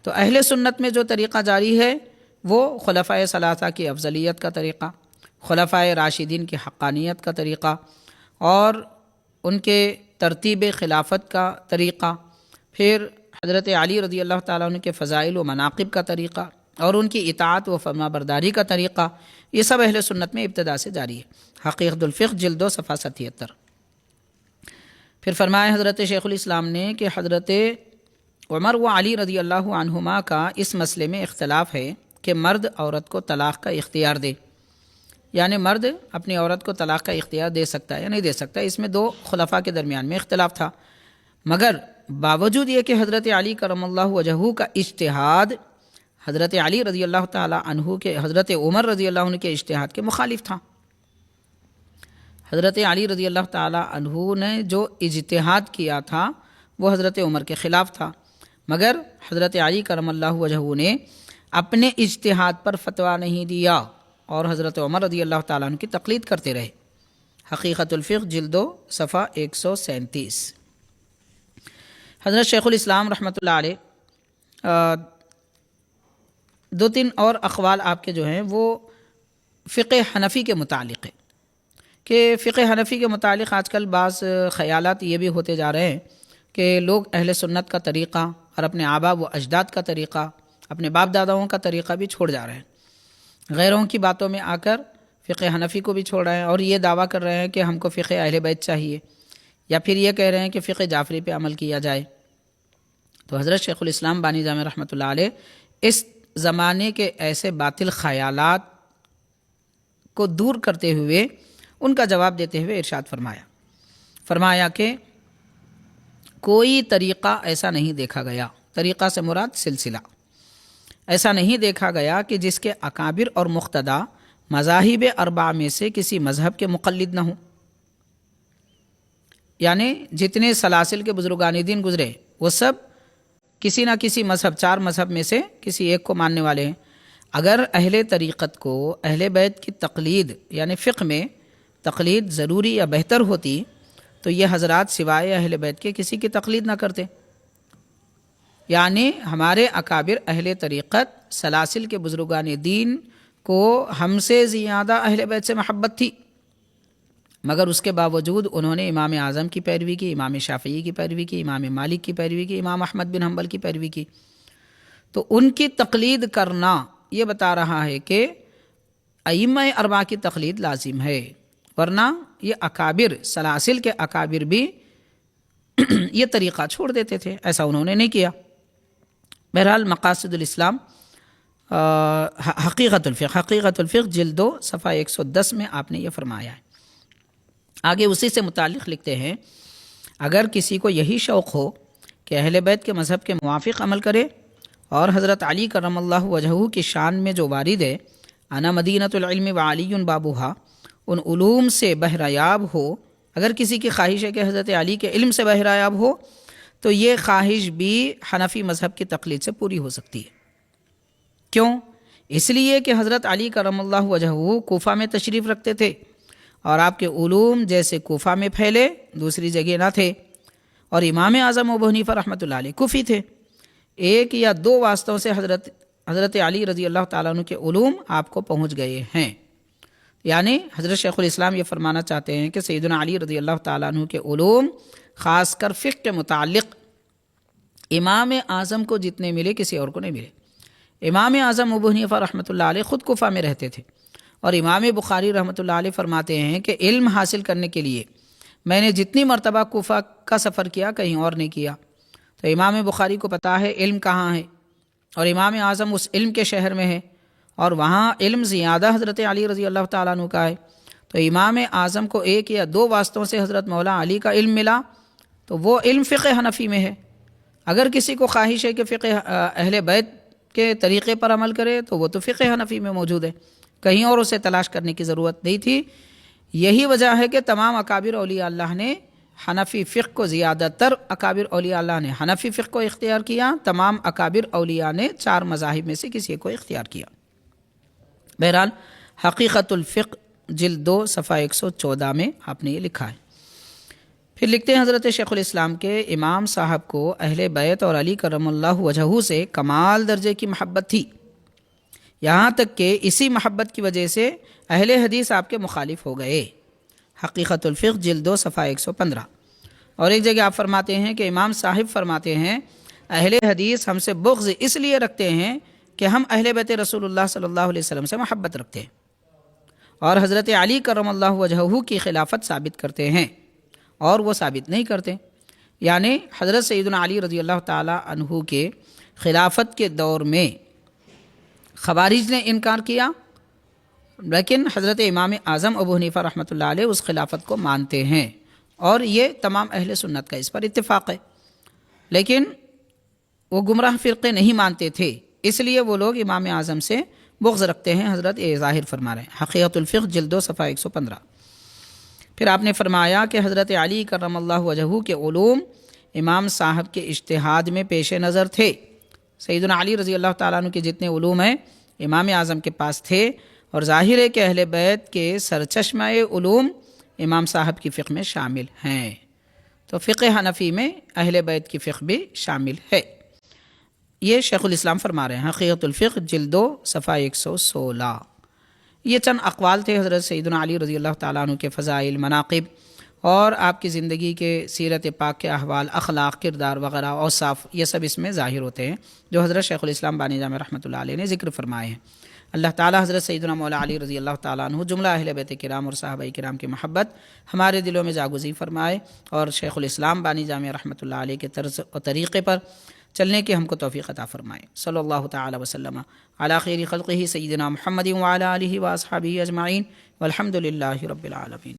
تو اہل سنت میں جو طریقہ جاری ہے وہ خلفائے ثلاثہ کی افضلیت کا طریقہ، خلفائے راشدین کی حقانیت کا طریقہ، اور ان کے ترتیب خلافت کا طریقہ، پھر حضرت علی رضی اللہ تعالیٰ عنہ کے فضائل و مناقب کا طریقہ، اور ان کی اطاعت و فرما برداری کا طریقہ، یہ سب اہل سنت میں ابتدا سے جاری ہے۔ حقیقت الفقہ جلد 2 صفحہ 77۔ پھر فرمایا حضرت شیخ الاسلام نے کہ حضرت عمر و علی رضی اللہ عنہما کا اس مسئلے میں اختلاف ہے کہ مرد عورت کو طلاق کا اختیار دے، یعنی مرد اپنی عورت کو طلاق کا اختیار دے سکتا ہے یا نہیں دے سکتا۔ اس میں دو خلفاء کے درمیان میں اختلاف تھا، مگر باوجود یہ کہ حضرت علی کرم اللہ وجہہ کا اجتہاد حضرت علی رضی اللہ تعالی عنہ کے حضرت عمر رضی اللہ عنہ کے اجتہاد کے مخالف تھا۔ حضرت علی رضی اللہ تعالیٰ عنہ نے جو اجتہاد کیا تھا وہ حضرت عمر کے خلاف تھا، مگر حضرت علی کرم اللہ وجہہ نے اپنے اجتہاد پر فتویٰ نہیں دیا اور حضرت عمر رضی اللہ تعالیٰ عنہ کی تقلید کرتے رہے۔ حقیقت الفقہ جلد 2 صفحہ 137۔ حضرت شیخ الاسلام رحمۃ اللہ علیہ 2-3 اور اقوال آپ کے جو ہیں وہ فقہ حنفی کے متعلق ہے کہ فقہ حنفی کے متعلق آج کل بعض خیالات یہ بھی ہوتے جا رہے ہیں کہ لوگ اہل سنت کا طریقہ اور اپنے آبا و اجداد کا طریقہ، اپنے باپ داداؤں کا طریقہ بھی چھوڑ جا رہے ہیں، غیروں کی باتوں میں آ کر فقہ حنفی کو بھی چھوڑ رہے ہیں اور یہ دعویٰ کر رہے ہیں کہ ہم کو فقہ اہل بیت چاہیے، یا پھر یہ کہہ رہے ہیں کہ فقہ جعفری پہ عمل کیا جائے۔ تو حضرت شیخ الاسلام بانی جامع رحمۃ اللہ علیہ اس زمانے کے ایسے باطل خیالات کو دور کرتے ہوئے ان کا جواب دیتے ہوئے ارشاد فرمایا کہ کوئی طریقہ ایسا نہیں دیکھا گیا، طریقہ سے مراد سلسلہ، ایسا نہیں دیکھا گیا کہ جس کے اکابر اور مقتدا مذاہب اربعہ میں سے کسی مذہب کے مقلد نہ ہوں، یعنی جتنے سلاسل کے بزرگان دین گزرے وہ سب کسی نہ کسی مذہب، 4 مذہب میں سے کسی ایک کو ماننے والے ہیں۔ اگر اہل طریقت کو اہل بیت کی تقلید یعنی فقہ میں تقلید ضروری یا بہتر ہوتی تو یہ حضرات سوائے اہل بیت کے کسی کی تقلید نہ کرتے، یعنی ہمارے اکابر اہل طریقت سلاسل کے بزرگان دین کو ہم سے زیادہ اہل بیت سے محبت تھی، مگر اس کے باوجود انہوں نے امام اعظم کی پیروی کی، امام شافعی کی پیروی کی، امام مالک کی پیروی کی، امام احمد بن حنبل کی پیروی کی۔ تو ان کی تقلید کرنا یہ بتا رہا ہے کہ ائمہ اربعہ کی تقلید لازم ہے، ورنہ یہ اکابر سلاسل کے اکابر بھی یہ طریقہ چھوڑ دیتے تھے، ایسا انہوں نے نہیں کیا۔ بہرحال مقاصد الاسلام حقیقت الفقہ جلد 2 صفحہ 110 میں آپ نے یہ فرمایا ہے۔ آگے اسی سے متعلق لکھتے ہیں، اگر کسی کو یہی شوق ہو کہ اہل بیت کے مذہب کے موافق عمل کرے اور حضرت علی کرم اللہ وجہہ کی شان میں جو وارد ہے، انا مدینۃ العلم وعلی بابوہا، ان علوم سے بہریاب ہو، اگر کسی کی خواہش ہے کہ حضرت علی کے علم سے بہریاب ہو تو یہ خواہش بھی حنفی مذہب کی تقلید سے پوری ہو سکتی ہے۔ کیوں؟ اس لیے کہ حضرت علی کرم اللہ وجہہ کوفہ میں تشریف رکھتے تھے اور آپ کے علوم جیسے کوفہ میں پھیلے دوسری جگہ نہ تھے، اور امام اعظم ابو حنیفہ رحمۃ اللہ علیہ کوفی تھے، 1 یا 2 واسطوں سے حضرت علی رضی اللہ تعالیٰ عنہ کے علوم آپ کو پہنچ گئے ہیں۔ یعنی حضرت شیخ الاسلام یہ فرمانا چاہتے ہیں کہ سیدنا علی رضی اللہ تعالیٰ عنہ کے علوم خاص کر فقہ کے متعلق امام اعظم کو جتنے ملے کسی اور کو نہیں ملے۔ امام اعظم ابو حنیفہ رحمۃ اللہ علیہ خود کوفہ میں رہتے تھے، اور امام بخاری رحمۃ اللہ علیہ فرماتے ہیں کہ علم حاصل کرنے کے لیے میں نے جتنی مرتبہ کوفہ کا سفر کیا کہیں اور نہیں کیا۔ تو امام بخاری کو پتہ ہے علم کہاں ہے، اور امام اعظم اس علم کے شہر میں ہے، اور وہاں علم زیادہ حضرت علی رضی اللہ تعالیٰ عنہ کا ہے۔ تو امام اعظم کو 1 یا 2 واسطوں سے حضرت مولا علی کا علم ملا، تو وہ علم فقہ حنفی میں ہے۔ اگر کسی کو خواہش ہے کہ فقہ اہل بیت کے طریقے پر عمل کرے تو وہ تو فقہ حنفی میں موجود ہے، کہیں اور اسے تلاش کرنے کی ضرورت نہیں تھی۔ یہی وجہ ہے کہ تمام اکابر اولیاء اللہ نے حنفی فقہ کو، زیادہ تر اکابر اولیاء اللہ نے حنفی فقہ کو اختیار کیا، تمام اکابر اولیاء نے 4 مذاہب میں سے کسی کو اختیار کیا۔ بہرحال حقیقت الفقہ جلد 2 صفحہ 114 میں آپ نے یہ لکھا ہے۔ پھر لکھتے ہیں حضرت شیخ الاسلام کے امام صاحب کو اہل بیت اور علی کرم اللہ وجہہ سے کمال درجے کی محبت تھی، یہاں تک کہ اسی محبت کی وجہ سے اہل حدیث آپ کے مخالف ہو گئے۔ حقیقت الفقہ جلد 2 صفحہ 115۔ اور ایک جگہ آپ فرماتے ہیں کہ امام صاحب فرماتے ہیں اہل حدیث ہم سے بغض اس لیے رکھتے ہیں کہ ہم اہل بیت رسول اللہ صلی اللہ علیہ وسلم سے محبت رکھتے ہیں اور حضرت علی کرم اللہ وجہہ کی خلافت ثابت کرتے ہیں، اور وہ ثابت نہیں کرتے۔ یعنی حضرت سیدنا علی رضی اللہ تعالی عنہ کے خلافت کے دور میں خوارج نے انکار کیا، لیکن حضرت امام اعظم ابو حنیفہ رحمۃ اللہ علیہ اس خلافت کو مانتے ہیں، اور یہ تمام اہل سنت کا اس پر اتفاق ہے۔ لیکن وہ گمراہ فرقے نہیں مانتے تھے، اس لیے وہ لوگ امام اعظم سے بغض رکھتے ہیں، حضرت ظاہر فرما رہے ہیں۔ حقیقت الفقہ جلد 2 صفحہ 115۔ پھر آپ نے فرمایا کہ حضرت علی کرم اللہ وجہہ کے علوم امام صاحب کے اجتہاد میں پیش نظر تھے۔ سیدنا علی رضی اللہ تعالیٰ عنہ کے جتنے علوم ہیں امام اعظم کے پاس تھے، اور ظاہر ہے کہ اہل بیت کے سرچشمہ علوم امام صاحب کی فقہ میں شامل ہیں، تو فقہ حنفی میں اہل بیت کی فقہ بھی شامل ہے۔ یہ شیخ الاسلام فرما رہے ہیں، حقیقت الفقہ جلد 2 صفحہ 116۔ یہ چند اقوال تھے حضرت سیدنا علی رضی اللہ تعالیٰ عنہ کے فضائل، مناقب اور آپ کی زندگی کے سیرت پاک کے احوال، اخلاق، کردار وغیرہ، اوصاف، یہ سب اس میں ظاہر ہوتے ہیں جو حضرت شیخ الاسلام بانی جامع رحمۃ اللہ علیہ نے ذکر فرمائے ہیں۔ اللہ تعالیٰ حضرت سیدنا مولا علی رضی اللہ تعالیٰ عنہ، جملہ اہل بیت کرام اور صحابہ کرام کی محبت ہمارے دلوں میں جاگزی فرمائے، اور شیخ الاسلام بانی جامع رحمۃ اللہ علیہ کے طرز و طریقے پر چلنے کی ہم کو توفیق عطا فرمائے۔ صلی اللہ تعالی وسلم علی خیر خلقہ سیدنا محمد وعلی آلہ واصحابہ اجمعین والحمد للہ رب العالمین۔